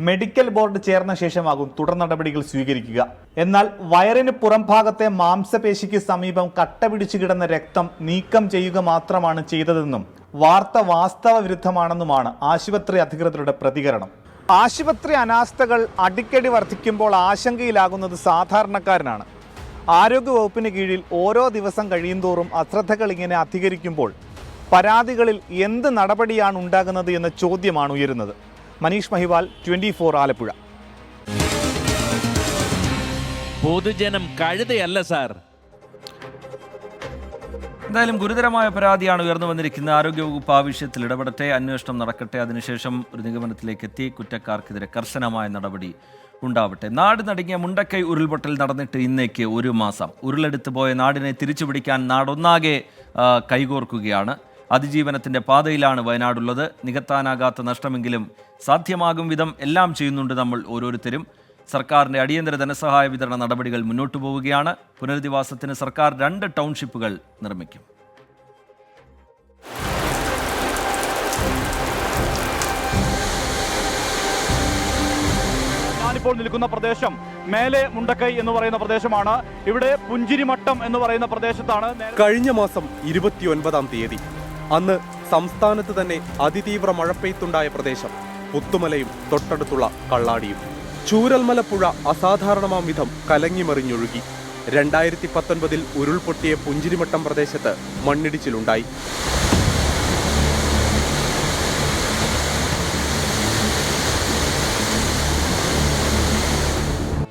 മെഡിക്കൽ ബോർഡ് ചേർന്ന ശേഷമാകും തുടർ നടപടികൾ സ്വീകരിക്കുക. എന്നാൽ വയറിന് പുറം ഭാഗത്തെ മാംസപേശിക്ക് സമീപം കട്ട പിടിച്ചു കിടന്ന രക്തം നീക്കം ചെയ്യുക മാത്രമാണ് ചെയ്തതെന്നും വാർത്ത വാസ്തവ വിരുദ്ധമാണെന്നുമാണ് ആശുപത്രി അധികൃതരുടെ പ്രതികരണം. ആശുപത്രി അനാസ്ഥകൾ അടിക്കടി വർദ്ധിക്കുമ്പോൾ ആശങ്കയിലാകുന്നത് സാധാരണക്കാരനാണ്. ആരോഗ്യവകുപ്പിന് കീഴിൽ ഓരോ ദിവസം കഴിയുന്തോറും അശ്രദ്ധകൾ ഇങ്ങനെ അധികരിക്കുമ്പോൾ പരാതികളിൽ എന്ത് നടപടിയാണ് ഉണ്ടാകുന്നത് എന്ന ചോദ്യമാണ് ഉയരുന്നത്. മനീഷ് മഹിവാൽ, 24 ആലപ്പുഴ. പൊതുജനം കഴുതയല്ല സാർ. എന്തായാലും ഗുരുതരമായ പരാതിയാണ് ഉയർന്നു വന്നിരിക്കുന്നത്. ആരോഗ്യവകുപ്പ് ആ വിഷയത്തിൽ ഇടപെടട്ടെ, അന്വേഷണം നടക്കട്ടെ, അതിനുശേഷം ഒരു നിഗമനത്തിലേക്ക് എത്തി കുറ്റക്കാർക്കെതിരെ കർശനമായ നടപടി ഉണ്ടാവട്ടെ. നാട് നടുങ്ങിയ മുണ്ടക്കൈ ഉരുൾപൊട്ടൽ നടന്നിട്ട് ഇന്നേക്ക് 1 മാസം. ഉരുളെടുത്ത് പോയ നാടിനെ തിരിച്ചുപിടിക്കാൻ നാടൊന്നാകെ കൈകോർക്കുകയാണ്. അതിജീവനത്തിൻ്റെ പാതയിലാണ് വയനാടുള്ളത്. നികത്താനാകാത്ത നഷ്ടമെങ്കിലും സാധ്യമാകും വിധം എല്ലാം ചെയ്യുന്നുണ്ട് നമ്മൾ ഓരോരുത്തരും. സർക്കാരിൻ്റെ അടിയന്തര ധനസഹായ വിതരണ നടപടികൾ മുന്നോട്ടു പോവുകയാണ്. പുനരധിവാസത്തിന് സർക്കാർ 2 ടൗൺഷിപ്പുകൾ നിർമ്മിക്കും. ഞാനിപ്പോൾ നിൽക്കുന്ന പ്രദേശം മേലെ മുണ്ടക്കൈ എന്ന് പറയുന്ന പ്രദേശമാണ്. ഇവിടെ പുഞ്ചിരിമട്ടം എന്ന് പറയുന്ന പ്രദേശത്താണ് കഴിഞ്ഞ മാസം 29-ാം തീയതി അന്ന് സംസ്ഥാനത്ത് തന്നെ അതിതീവ്ര മഴപ്പെയ്ത്തുണ്ടായ പ്രദേശം പുത്തുമലയും തൊട്ടടുത്തുള്ള കള്ളാടിയും. ചൂരൽമല പുഴ അസാധാരണമാം വിധം കലങ്ങിമറിഞ്ഞൊഴുകി. 2019 ഉരുൾപൊട്ടിയ പുഞ്ചിരിമട്ടം പ്രദേശത്ത് മണ്ണിടിച്ചിലുണ്ടായി.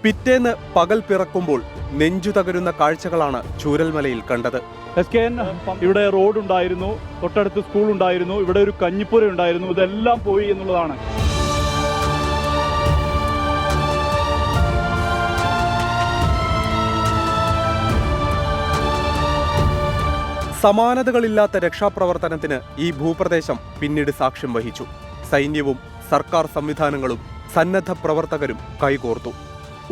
പിറ്റേന്ന് പകൽ പിറക്കുമ്പോൾ നെഞ്ചു തകരുന്ന കാഴ്ചകളാണ് ചൂരൽമലയിൽ കണ്ടത്. SKN ഇവിടെ റോഡ് ഉണ്ടായിരുന്നു, തൊട്ടടുത്ത് സ്കൂൾ ഉണ്ടായിരുന്നു, ഇവിടെ ഒരു കഞ്ഞിപ്പുര ഉണ്ടായിരുന്നു. ഇതെല്ലാം പോയി എന്നുള്ളതാണ്. സമാനതകളില്ലാത്ത രക്ഷാപ്രവർത്തനത്തിന് ഈ ഭൂപ്രദേശം പിന്നീട് സാക്ഷ്യം വഹിച്ചു. സൈന്യവും സർക്കാർ സംവിധാനങ്ങളും സന്നദ്ധ പ്രവർത്തകരും കൈകോർത്തു.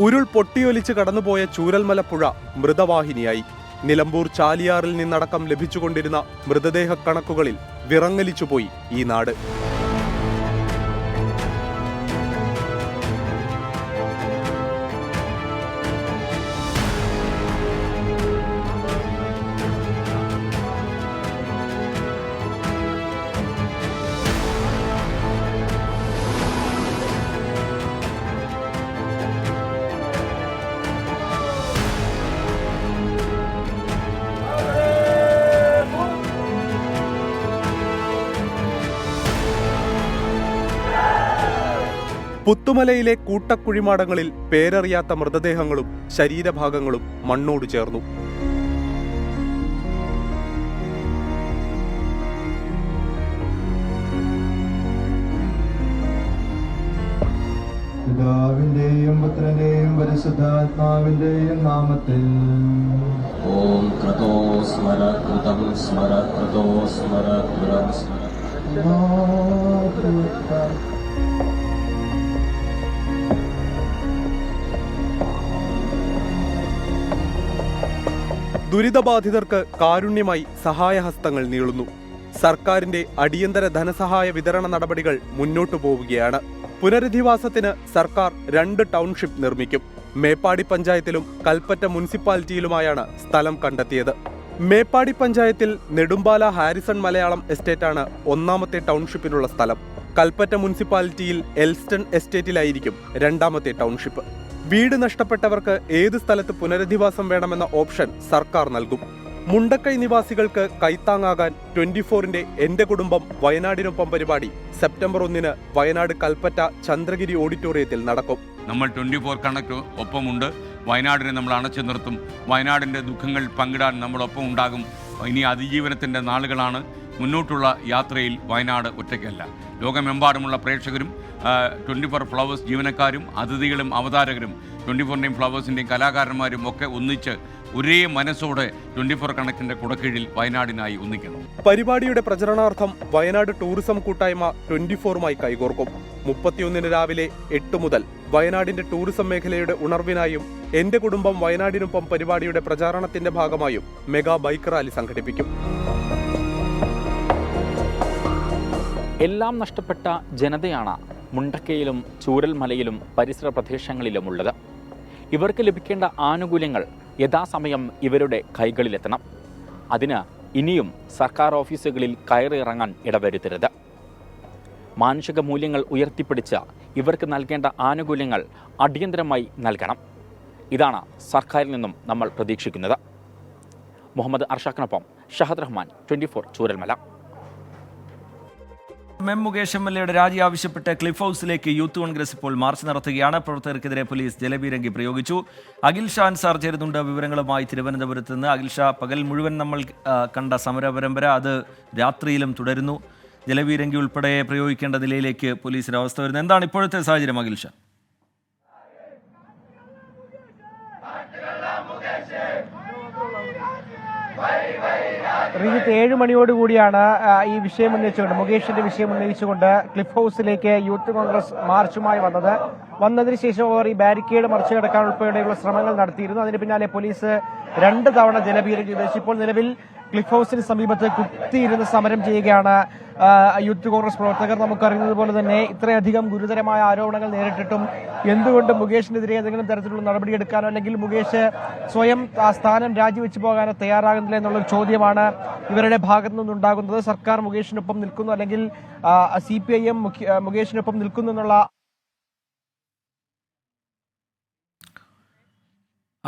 ഉരുൾ പൊട്ടിയൊലിച്ച് കടന്നുപോയ ചൂരൽമല പുഴ മൃതവാഹിനിയായി. നിലമ്പൂർ ചാലിയാറിൽ നിന്നടക്കം ലഭിച്ചുകൊണ്ടിരുന്ന മൃതദേഹ കണക്കുകളിൽ വിറങ്ങലിച്ചുപോയി ഈ നാട്. പുത്തുമലയിലെ കൂട്ടക്കുഴിമാടങ്ങളിൽ പേരറിയാത്ത മൃതദേഹങ്ങളും ശരീരഭാഗങ്ങളും മണ്ണോട് ചേർന്നു. പിതാവിന്റെയും പുത്രന്റെയും പരിശുദ്ധാത്മാവിന്റെയും നാമത്തിൽ. ഓം ക്രതോ സ്മര കൃതം സ്മര കൃതോ സ്മര കൃതം സ്മര. ദുരിതബാധിതർക്ക് കാരുണ്യമായി സഹായഹസ്തങ്ങൾ നീളുന്നു. സർക്കാരിന്റെ അടിയന്തര ധനസഹായ വിതരണ നടപടികൾ മുന്നോട്ടു പോവുകയാണ്. പുനരധിവാസത്തിന് സർക്കാർ 2 ടൗൺഷിപ്പ് നിർമ്മിക്കും. മേപ്പാടി പഞ്ചായത്തിലും കൽപ്പറ്റ മുനിസിപ്പാലിറ്റിയിലുമായാണ് സ്ഥലം കണ്ടെത്തിയത്. മേപ്പാടി പഞ്ചായത്തിൽ നെടുമ്പാല ഹാരിസൺ മലയാളം എസ്റ്റേറ്റാണ് 1ാമത്തെ ടൗൺഷിപ്പിനുള്ള സ്ഥലം. കൽപ്പറ്റ മുനിസിപ്പാലിറ്റിയിൽ എൽസ്റ്റൺ എസ്റ്റേറ്റിലായിരിക്കും 2ാമത്തെ ടൗൺഷിപ്പ്. വീട് നഷ്ടപ്പെട്ടവർക്ക് ഏത് സ്ഥലത്ത് പുനരധിവാസം വേണമെന്ന ഓപ്ഷൻ സർക്കാർ നൽകും. മുണ്ടക്കൈ നിവാസികൾക്ക് കൈത്താങ്ങാകാൻ 24ന്റെ എന്റെ കുടുംബം വയനാടിനൊപ്പം പരിപാടി സെപ്റ്റംബർ 1 വയനാട് കൽപ്പറ്റ ചന്ദ്രഗിരി ഓഡിറ്റോറിയത്തിൽ നടക്കും. നമ്മൾ 24 കണക്ക് ഒപ്പമുണ്ട്. വയനാടിനെ നമ്മൾ അണച്ചു നിർത്തും. വയനാടിൻ്റെ ദുഃഖങ്ങൾ പങ്കിടാൻ നമ്മളൊപ്പം ഉണ്ടാകും. ഇനി അതിജീവനത്തിൻ്റെ നാളുകളാണ്. മുന്നോട്ടുള്ള യാത്രയിൽ വയനാട് ഒറ്റയ്ക്കല്ല. ലോകമെമ്പാടുമുള്ള പ്രേക്ഷകരും 24 ഫ്ലവേഴ്സ് ജീവനക്കാരും അതിഥികളും അവതാരകരും 24ൻ്റെയും ഫ്ലവേഴ്സിൻ്റെയും കലാകാരന്മാരും ഒക്കെ ഒന്നിച്ച് ഒരേ മനസ്സോടെ 24 കണക്കിൻ്റെ കുടക്കീഴിൽ വയനാടിനായി ഒന്നിക്കണം. പരിപാടിയുടെ പ്രചരണാർത്ഥം വയനാട് ടൂറിസം കൂട്ടായ്മ 24മായി കൈകോർക്കും. 31 രാവിലെ 8 മുതൽ വയനാടിന്റെ ടൂറിസം മേഖലയുടെ ഉണർവിനായും എന്റെ കുടുംബം വയനാടിനൊപ്പം പരിപാടിയുടെ പ്രചാരണത്തിന്റെ ഭാഗമായും മെഗാ ബൈക്ക് റാലി സംഘടിപ്പിക്കും. എല്ലാം നഷ്ടപ്പെട്ട ജനതയാണ് മുണ്ടക്കയിലും ചൂരൽമലയിലും പരിസര പ്രദേശങ്ങളിലുമുള്ളത്. ഇവർക്ക് ലഭിക്കേണ്ട ആനുകൂല്യങ്ങൾ യഥാസമയം ഇവരുടെ കൈകളിലെത്തണം. അതിന് ഇനിയും സർക്കാർ ഓഫീസുകളിൽ കയറിയിറങ്ങാൻ ഇടവരുത്തരുത്. മാനുഷിക മൂല്യങ്ങൾ ഉയർത്തിപ്പിടിച്ച് ഇവർക്ക് നൽകേണ്ട ആനുകൂല്യങ്ങൾ അടിയന്തരമായി നൽകണം. ഇതാണ് സർക്കാരിൽ നിന്നും നമ്മൾ പ്രതീക്ഷിക്കുന്നത്. മുഹമ്മദ് അർഷാഖിനൊപ്പം ഷഹദ് റഹ്മാൻ, 24 ചൂരൽമല. എം മുകേഷ് MLA രാജി ആവശ്യപ്പെട്ട് ക്ലിഫ് ഹൗസിലേക്ക് യൂത്ത് കോൺഗ്രസ് ഇപ്പോൾ മാർച്ച് നടത്തുകയാണ്. പ്രവർത്തകർക്കെതിരെ പോലീസ് ജലപീരങ്കി പ്രയോഗിച്ചു. അഖിൽ ഷാ അൻസാർ ചേരുന്നുണ്ട് വിവരങ്ങളുമായി തിരുവനന്തപുരത്ത് നിന്ന്. അഖിൽ ഷാ, പകൽ മുഴുവൻ നമ്മൾ കണ്ട സമര പരമ്പര അത് രാത്രിയിലും തുടരുന്നു. ജലപീരങ്കി ഉൾപ്പെടെ പ്രയോഗിക്കേണ്ട നിലയിലേക്ക് പോലീസിന്റെ അവസ്ഥ വരുന്നത്. എന്താണ് ഇപ്പോഴത്തെ സാഹചര്യം അഖിൽ ഷാ? റിജിത്ത് 7 മണിയോടുകൂടിയാണ് ഈ വിഷയം ഉന്നയിച്ചുകൊണ്ട്, മുകേഷിന്റെ വിഷയം ഉന്നയിച്ചുകൊണ്ട് ക്ലിഫ് ഹൗസിലേക്ക് യൂത്ത് കോൺഗ്രസ് മാർച്ചുമായി വന്നതിന് ശേഷം അവർ ഈ ബാരിക്കേഡ് മറിച്ചു കടക്കാൻ ഉൾപ്പെടെയുള്ള ശ്രമങ്ങൾ നടത്തിയിരുന്നു. അതിന് പിന്നാലെ പോലീസ് 2 തവണ ജലപീരങ്കി ഉപയോഗിച്ചു. ഇപ്പോൾ നിലവിൽ ക്ലിഫ് ഹൗസിന് സമീപത്ത് കുത്തിയിരുന്ന് സമരം ചെയ്യുകയാണ് യൂത്ത് കോൺഗ്രസ് പ്രവർത്തകർ. നമുക്കറിയുന്നത് പോലെ തന്നെ ഇത്രയധികം ഗുരുതരമായ ആരോപണങ്ങൾ നേരിട്ടിട്ടും എന്തുകൊണ്ട് മുകേഷിനെതിരെ ഏതെങ്കിലും തരത്തിലുള്ള നടപടിയെടുക്കാനോ അല്ലെങ്കിൽ മുകേഷ് സ്വയം ആ സ്ഥാനം രാജിവെച്ചു പോകാനോ തയ്യാറാകുന്നില്ല എന്നുള്ളൊരു ചോദ്യമാണ് ഇവരുടെ ഭാഗത്തു നിന്നുണ്ടാകുന്നത്. സർക്കാർ മുകേഷിനൊപ്പം നിൽക്കുന്നു, അല്ലെങ്കിൽ CPIM മുകേഷിനൊപ്പം നിൽക്കുന്നു എന്നുള്ള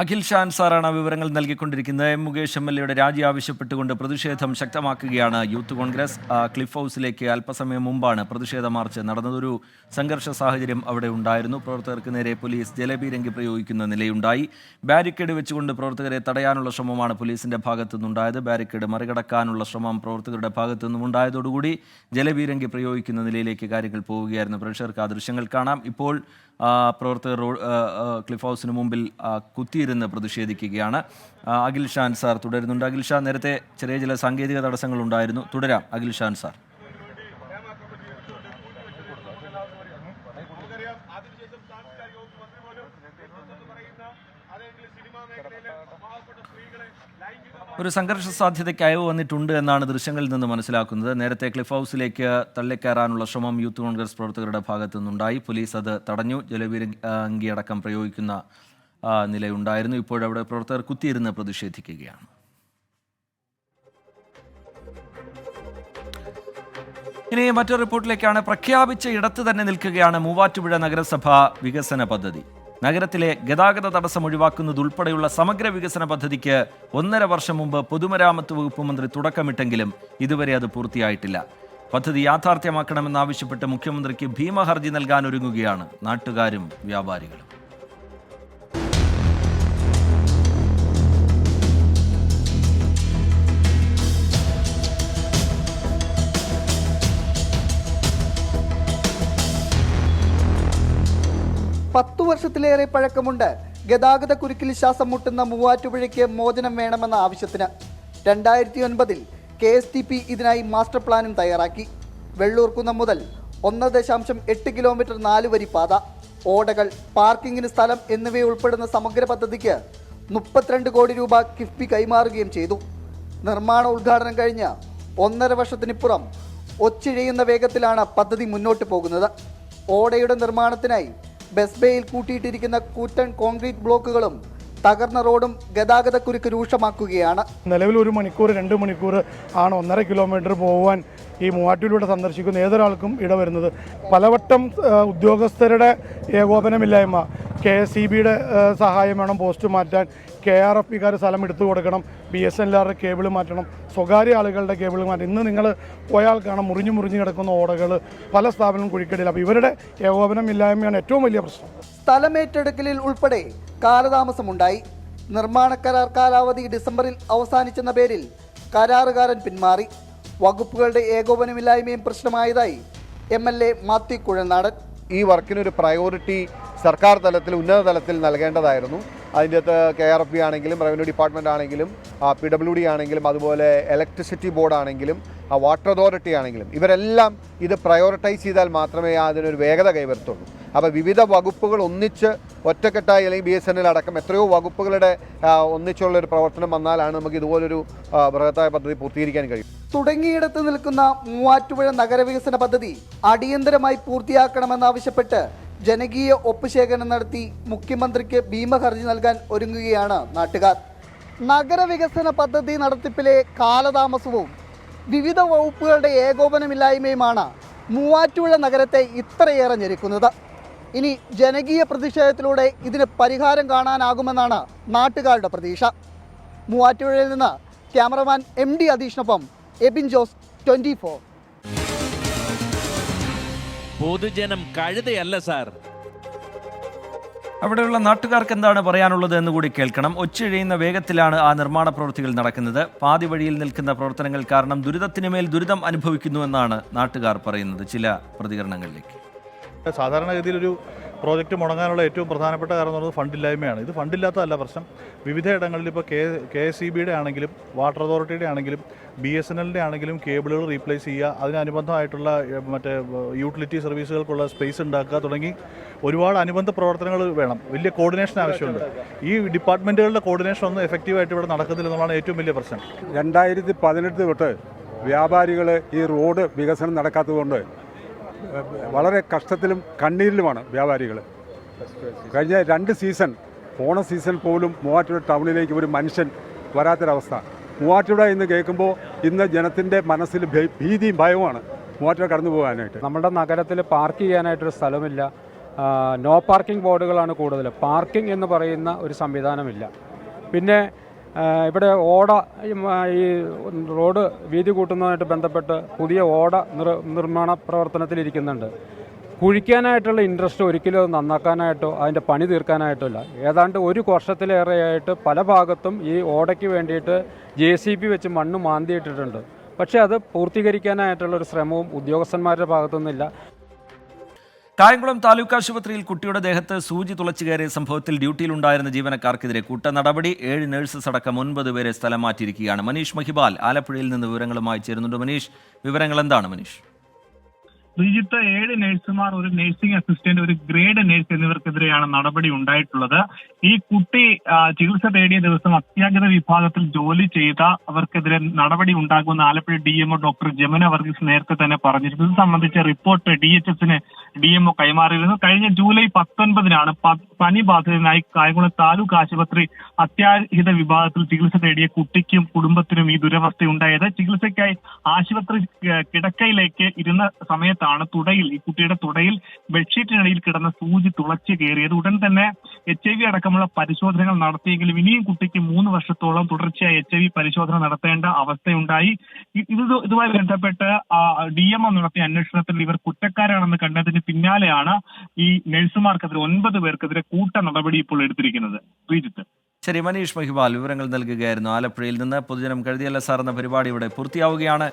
അഖിൽ ഷാ അൻസാറാണ് വിവരങ്ങൾ നൽകിക്കൊണ്ടിരിക്കുന്നത്. എം മുകേഷ് MLA രാജി ആവശ്യപ്പെട്ടുകൊണ്ട് പ്രതിഷേധം ശക്തമാക്കുകയാണ് യൂത്ത് കോൺഗ്രസ്. ക്ലിഫ് ഹൗസിലേക്ക് അല്പസമയം മുമ്പാണ് പ്രതിഷേധ മാർച്ച് നടന്നതൊരു സംഘർഷ സാഹചര്യം അവിടെ ഉണ്ടായിരുന്നു. പ്രവർത്തകർക്ക് നേരെ പോലീസ് ജലപീരങ്കി പ്രയോഗിക്കുന്ന നിലയുണ്ടായി. ബാരിക്കേഡ് വെച്ചുകൊണ്ട് പ്രവർത്തകരെ തടയാനുള്ള ശ്രമമാണ് പോലീസിന്റെ ഭാഗത്തു നിന്നുണ്ടായത്. ബാരിക്കേഡ് മറികടക്കാനുള്ള ശ്രമം പ്രവർത്തകരുടെ ഭാഗത്തു നിന്നുണ്ടായതോടുകൂടി ജലപീരങ്കി പ്രയോഗിക്കുന്ന നിലയിലേക്ക് കാര്യങ്ങൾ പോവുകയായിരുന്നു. പ്രേക്ഷകർക്ക് ആ ദൃശ്യങ്ങൾ കാണാം. ഇപ്പോൾ പ്രവർത്തകർ ക്ലിഫ് ഹൗസിന് മുമ്പിൽ കുത്തിയിരുന്ന് പ്രതിഷേധിക്കുകയാണ്. അഖിൽ ഷാ അൻസാർ തുടരുന്നുണ്ട്. അഖിൽ ഷാ, നേരത്തെ ചെറിയ ചില സാങ്കേതിക തടസ്സങ്ങൾ ഉണ്ടായിരുന്നു. തുടരാം അഖിൽ ഷാ അൻസാർ. ഒരു സംഘർഷ സാധ്യതയ്ക്ക് അയവ് വന്നിട്ടുണ്ട് എന്നാണ് ദൃശ്യങ്ങളിൽ നിന്ന് മനസ്സിലാക്കുന്നത്. നേരത്തെ ക്ലിഫ് ഹൗസിലേക്ക് തള്ളിക്കയറാനുള്ള ശ്രമം യൂത്ത് കോൺഗ്രസ് പ്രവർത്തകരുടെ ഭാഗത്തു നിന്നുണ്ടായി. പോലീസ് അത് തടഞ്ഞു. ജലപീരങ്കി അടക്കം പ്രയോഗിക്കുന്ന നിലയുണ്ടായിരുന്നു. ഇപ്പോഴവിടെ പ്രവർത്തകർ കുത്തിയിരുന്ന് പ്രതിഷേധിക്കുകയാണ്. ഇനി മറ്റൊരു റിപ്പോർട്ടിലേക്കാണ്. പ്രഖ്യാപിച്ച ഇടത്ത് തന്നെ നിൽക്കുകയാണ് മൂവാറ്റുപുഴ നഗരസഭ വികസന പദ്ധതി. നഗരത്തിലെ ഗതാഗത തടസ്സം ഒഴിവാക്കുന്നതുൾപ്പെടെയുള്ള സമഗ്ര വികസന പദ്ധതിക്ക് 1.5 വർഷം മുമ്പ് പൊതുമരാമത്ത് വകുപ്പ് മന്ത്രി തുടക്കമിട്ടെങ്കിലും ഇതുവരെ അത് പൂർത്തിയായിട്ടില്ല. പദ്ധതി യാഥാർത്ഥ്യമാക്കണമെന്നാവശ്യപ്പെട്ട് മുഖ്യമന്ത്രിക്ക് ഭീമഹർജി നൽകാൻ ഒരുങ്ങുകയാണ് നാട്ടുകാരും വ്യാപാരികളും. പത്തു വർഷത്തിലേറെ പഴക്കമുണ്ട് ഗതാഗത കുരുക്കിൽ ശ്വാസം മുട്ടുന്ന മൂവാറ്റുപുഴയ്ക്ക് മോചനം വേണമെന്ന ആവശ്യത്തിന്. 2009 KSTP ഇതിനായി മാസ്റ്റർ പ്ലാനും തയ്യാറാക്കി. വെള്ളൂർക്കുന്നം മുതൽ 1.8 കിലോമീറ്റർ 4 വരി പാത, ഓടകൾ, പാർക്കിങ്ങിന് സ്ഥലം എന്നിവയുൾപ്പെടുന്ന സമഗ്ര പദ്ധതിക്ക് 32 കോടി രൂപ കിഫ്ബി കൈമാറുകയും ചെയ്തു. നിർമ്മാണ ഉദ്ഘാടനം കഴിഞ്ഞ് 1.5 വർഷത്തിനിപ്പുറം ഒച്ചിഴയുന്ന വേഗത്തിലാണ് പദ്ധതി മുന്നോട്ട് പോകുന്നത്. ഓടയുടെ നിർമ്മാണത്തിനായി ബസ് ബേയിൽ കൂട്ടിയിട്ടിരിക്കുന്ന കൂറ്റൻ കോൺക്രീറ്റ് ബ്ലോക്കുകളും തകർന്ന റോഡും ഗതാഗത കുരുക്ക് രൂക്ഷമാക്കുകയാണ്. നിലവിൽ 1 മണിക്കൂർ 2 മണിക്കൂർ ആണ് 1.5 കിലോമീറ്റർ പോകുവാൻ ഈ മൂവാറ്റൂരിലൂടെ സന്ദർശിക്കുന്ന ഏതൊരാൾക്കും ഇടവരുന്നത്. പലവട്ടം ഉദ്യോഗസ്ഥരുടെ ഏകോപനമില്ലായ്മ, KSEBയുടെ സഹായം വേണം, പോസ്റ്റ് മാറ്റാൻ, KRFBക്കാർ സ്ഥലം എടുത്തു കൊടുക്കണം, BSNLരുടെ കേബിൾ മാറ്റണം, സ്വകാര്യ ആളുകളുടെ കേബിൾ മാറ്റണം. ഇന്ന് നിങ്ങൾ പോയാൽ കാണാം മുറിഞ്ഞു കിടക്കുന്ന ഓടകൾ പല സ്ഥാപനവും കുഴിക്കടിയിൽ. അപ്പോൾ ഇവരുടെ ഏകോപനമില്ലായ്മയാണ് ഏറ്റവും വലിയ പ്രശ്നം. സ്ഥലമേറ്റെടുക്കലിൽ ഉൾപ്പെടെ കാലതാമസമുണ്ടായി. നിർമ്മാണ കരാർ കാലാവധി ഡിസംബറിൽ അവസാനിച്ചെന്ന പേരിൽ കരാറുകാരൻ പിന്മാറി. വകുപ്പുകളുടെ ഏകോപനമില്ലായ്മയും പ്രശ്നമായതായി MLA മാത്യു കുഴൽനാടൻ. ഈ വർക്കിനൊരു പ്രയോറിറ്റി സർക്കാർ തലത്തിൽ, ഉന്നത തലത്തിൽ നൽകേണ്ടതായിരുന്നു. അതിൻ്റെ അകത്ത് KRFB ആണെങ്കിലും, റവന്യൂ ഡിപ്പാർട്ട്മെൻറ്റ് ആണെങ്കിലും, PWD ആണെങ്കിലും, അതുപോലെ ഇലക്ട്രിസിറ്റി ബോർഡ് ആണെങ്കിലും, വാട്ടർ അതോറിറ്റി ആണെങ്കിലും, ഇവരെല്ലാം ഇത് പ്രയോറിറ്റൈസ് ചെയ്താൽ മാത്രമേ അതിനൊരു വേഗത കൈവരുത്തുള്ളൂ. അപ്പോൾ വിവിധ വകുപ്പുകൾ ഒന്നിച്ച് ഒറ്റക്കെട്ടായി, അല്ലെങ്കിൽ BSNL അടക്കം എത്രയോ വകുപ്പുകളുടെ ഒന്നിച്ചുള്ളൊരു പ്രവർത്തനം വന്നാലാണ് നമുക്ക് ഇതുപോലൊരു ബൃഹത്തായ പദ്ധതി പൂർത്തീകരിക്കാൻ കഴിയും. തുടങ്ങിയിടത്ത് നിൽക്കുന്ന മൂവാറ്റുപുഴ നഗരവികസന പദ്ധതി അടിയന്തരമായി പൂർത്തിയാക്കണമെന്നാവശ്യപ്പെട്ട് ജനകീയ ഒപ്പുശേഖരണം നടത്തി മുഖ്യമന്ത്രിക്ക് ഭീമഹർജി നൽകാൻ ഒരുങ്ങുകയാണ് നാട്ടുകാർ. നഗരവികസന പദ്ധതി നടത്തിപ്പിലെ കാലതാമസവും വിവിധ വകുപ്പുകളുടെ ഏകോപനമില്ലായ്മയുമാണ് മൂവാറ്റുപുഴ നഗരത്തെ ഇത്രയേറെ ഞെരുക്കുന്നത്. ഇനി ജനകീയ പ്രതിഷേധത്തിലൂടെ ഇതിന് പരിഹാരം കാണാനാകുമെന്നാണ് നാട്ടുകാരുടെ പ്രതീക്ഷ. മൂവാറ്റുപുഴയിൽ നിന്ന് ക്യാമറമാൻ MD അധീഷിനൊപ്പം എബിൻ ജോസ്, 24. പൊതുജനം കഴുതയല്ല സാർ. അവിടെയുള്ള നാട്ടുകാർക്ക് എന്താണ് പറയാനുള്ളത് എന്ന് കൂടി കേൾക്കണം. ഒച്ചിഴയുന്ന വേഗത്തിലാണ് ആ നിർമ്മാണ പ്രവൃത്തികൾ നടക്കുന്നത്. പാതി വഴിയിൽ നിൽക്കുന്ന പ്രവർത്തനങ്ങൾ കാരണം ദുരിതത്തിന് മേൽ ദുരിതം അനുഭവിക്കുന്നുവെന്നാണ് നാട്ടുകാർ പറയുന്നത്. ചില പ്രതികരണങ്ങളിലേക്ക്. സാധാരണഗതിയിൽ ഒരു പ്രോജക്റ്റ് മുടങ്ങാനുള്ള ഏറ്റവും പ്രധാനപ്പെട്ട കാരണം എന്ന് പറയുന്നത് ഫണ്ടില്ലായ്മയാണ്. ഇത് ഫണ്ടില്ലാത്തതല്ല പ്രശ്നം. വിവിധ ഇടങ്ങളിൽ ഇപ്പോൾ KSEBയുടെ ആണെങ്കിലും വാട്ടർ അതോറിറ്റിയുടെ ആണെങ്കിലും BSNLൻ്റെ ആണെങ്കിലും കേബിളുകൾ റീപ്ലേസ് ചെയ്യുക, അതിനനുബന്ധമായിട്ടുള്ള മറ്റേ യൂട്ടിലിറ്റി സർവീസുകൾക്കുള്ള സ്പേസ് ഉണ്ടാക്കുക തുടങ്ങി ഒരുപാട് അനുബന്ധ പ്രവർത്തനങ്ങൾ വേണം. വലിയ കോർഡിനേഷൻ ആവശ്യമുണ്ട്. ഈ ഡിപ്പാർട്ട്മെൻറ്റുകളുടെ കോർഡിനേഷൻ ഒന്നും എഫക്റ്റീവായിട്ട് ഇവിടെ നടക്കുന്നില്ല എന്നുള്ളതാണ് ഏറ്റവും വലിയ പ്രശ്നം. 2018 തൊട്ട് വ്യാപാരികൾ ഈ റോഡ് വികസനം നടക്കാത്തതുകൊണ്ട് വളരെ കഷ്ടത്തിലും കണ്ണീരിലുമാണ് വ്യാപാരികൾ. കഴിഞ്ഞ 2 സീസൺ, ഓണ സീസൺ പോലും മൂവാറ്റുപുഴ ടൗണിലേക്ക് ഒരു മനുഷ്യൻ വരാത്തൊരവസ്ഥ. മൂവാറ്റുപുഴ എന്ന് കേൾക്കുമ്പോൾ ഇന്ന് ജനത്തിൻ്റെ മനസ്സിൽ ഭീതിയും ഭയവുമാണ് മൂവാറ്റുപുഴ കടന്നു പോകാനായിട്ട്. നമ്മുടെ നഗരത്തിൽ പാർക്ക് ചെയ്യാനായിട്ടൊരു സ്ഥലമില്ല. നോ പാർക്കിംഗ് ബോർഡുകളാണ് കൂടുതൽ. പാർക്കിംഗ് എന്ന് പറയുന്ന ഒരു സംവിധാനമില്ല. പിന്നെ ഇവിടെ ഓട, ഈ റോഡ് വീതി കൂട്ടുന്നതുമായിട്ട് ബന്ധപ്പെട്ട് പുതിയ ഓട നിർമ്മാണ പ്രവർത്തനത്തിലിരിക്കുന്നുണ്ട്. കുഴിക്കാനായിട്ടുള്ള ഇൻട്രസ്റ്റ് ഒരിക്കലും അത് നന്നാക്കാനായിട്ടോ അതിൻ്റെ പണി തീർക്കാനായിട്ടോ ഇല്ല. ഏതാണ്ട് 1 വർഷത്തിലേറെയായിട്ട് പല ഭാഗത്തും ഈ ഓടയ്ക്ക് വേണ്ടിയിട്ട് JCB വെച്ച് മണ്ണ് മാന്തിയിട്ടിട്ടുണ്ട്. പക്ഷേ അത് പൂർത്തീകരിക്കാനായിട്ടുള്ളൊരു ശ്രമവും ഉദ്യോഗസ്ഥന്മാരുടെ ഭാഗത്തുനിന്നില്ല. കായംകുളം താലൂക്ക് ആശുപത്രിയിൽ കുട്ടിയുടെ ദേഹത്ത് സൂചി തുളച്ചു കയറിയ സംഭവത്തിൽ ഡ്യൂട്ടിയിലുണ്ടായിരുന്ന ജീവനക്കാർക്കെതിരെ കൂട്ട നടപടി. 7 നഴ്സസ് അടക്കം 9 പേരെ സ്ഥലം മാറ്റിയിരിക്കുകയാണ്. മനീഷ് മഹിബാൽ ആലപ്പുഴയിൽ നിന്ന് വിവരങ്ങളുമായി ചേരുന്നുണ്ട്. മനീഷ്, വിവരങ്ങൾ എന്താണ് മനീഷ്? ശ്രീജിത്ത്, 7 നഴ്സുമാർ, ഒരു നഴ്സിംഗ് അസിസ്റ്റന്റ്, ഒരു ഗ്രേഡ് നഴ്സ് എന്നിവർക്കെതിരെയാണ് നടപടി ഉണ്ടായിട്ടുള്ളത്. ഈ കുട്ടി ചികിത്സ തേടിയ ദിവസം അത്യാഹിത വിഭാഗത്തിൽ ജോലി ചെയ്ത അവർക്കെതിരെ നടപടി ഉണ്ടാകുമെന്ന് ആലപ്പുഴ DMO ഡോക്ടർ ജമുന വർഗീസ് നേരത്തെ തന്നെ പറഞ്ഞിരുന്നു. ഇത് സംബന്ധിച്ച റിപ്പോർട്ട് DHSന് DMO കൈമാറിയിരുന്നു. കഴിഞ്ഞ ജൂലൈ 19-നാണ് പനി ബാധിതനായി കായംകുളം താലൂക്ക് ആശുപത്രി അത്യാഹിത വിഭാഗത്തിൽ ചികിത്സ തേടിയ കുട്ടിക്കും കുടുംബത്തിനും ഈ ദുരവസ്ഥയുണ്ടായത്. ചികിത്സയ്ക്കായി ആശുപത്രി കിടക്കയിലേക്ക് ഇരുന്ന സമയത്താണ് ഈ കുട്ടിയുടെ തുടയിൽ ബെഡ്ഷീറ്റിനിടയിൽ കിടന്ന സൂചി തുളച്ചു കയറിയത്. ഉടൻ തന്നെ HIV അടക്കമുള്ള പരിശോധനകൾ നടത്തിയെങ്കിലും ഇനിയും കുട്ടിക്ക് 3 വർഷത്തോളം തുടർച്ചയായി HIV പരിശോധന നടത്തേണ്ട അവസ്ഥയുണ്ടായി. ഇതുമായി ബന്ധപ്പെട്ട് DMO നടത്തിയ അന്വേഷണത്തിൽ ഇവർ കുറ്റക്കാരാണെന്ന് കണ്ടതിന് പിന്നാലെയാണ് ഈ നഴ്സുമാർക്കെതിരെ 9 പേർക്കെതിരെ കൂട്ട നടപടി ഇപ്പോൾ എടുത്തിരിക്കുന്നത്. ശ്രീജിത്ത്. ശരി, മനീഷ് മഹിബാൽ വിവരങ്ങൾ നൽകുകയായിരുന്നു ആലപ്പുഴയിൽ നിന്ന്. പൊതുജനം കഴുതിയല്ല സാർ എന്ന പരിപാടി ഇവിടെ പൂർത്തിയാവുകയാണ്.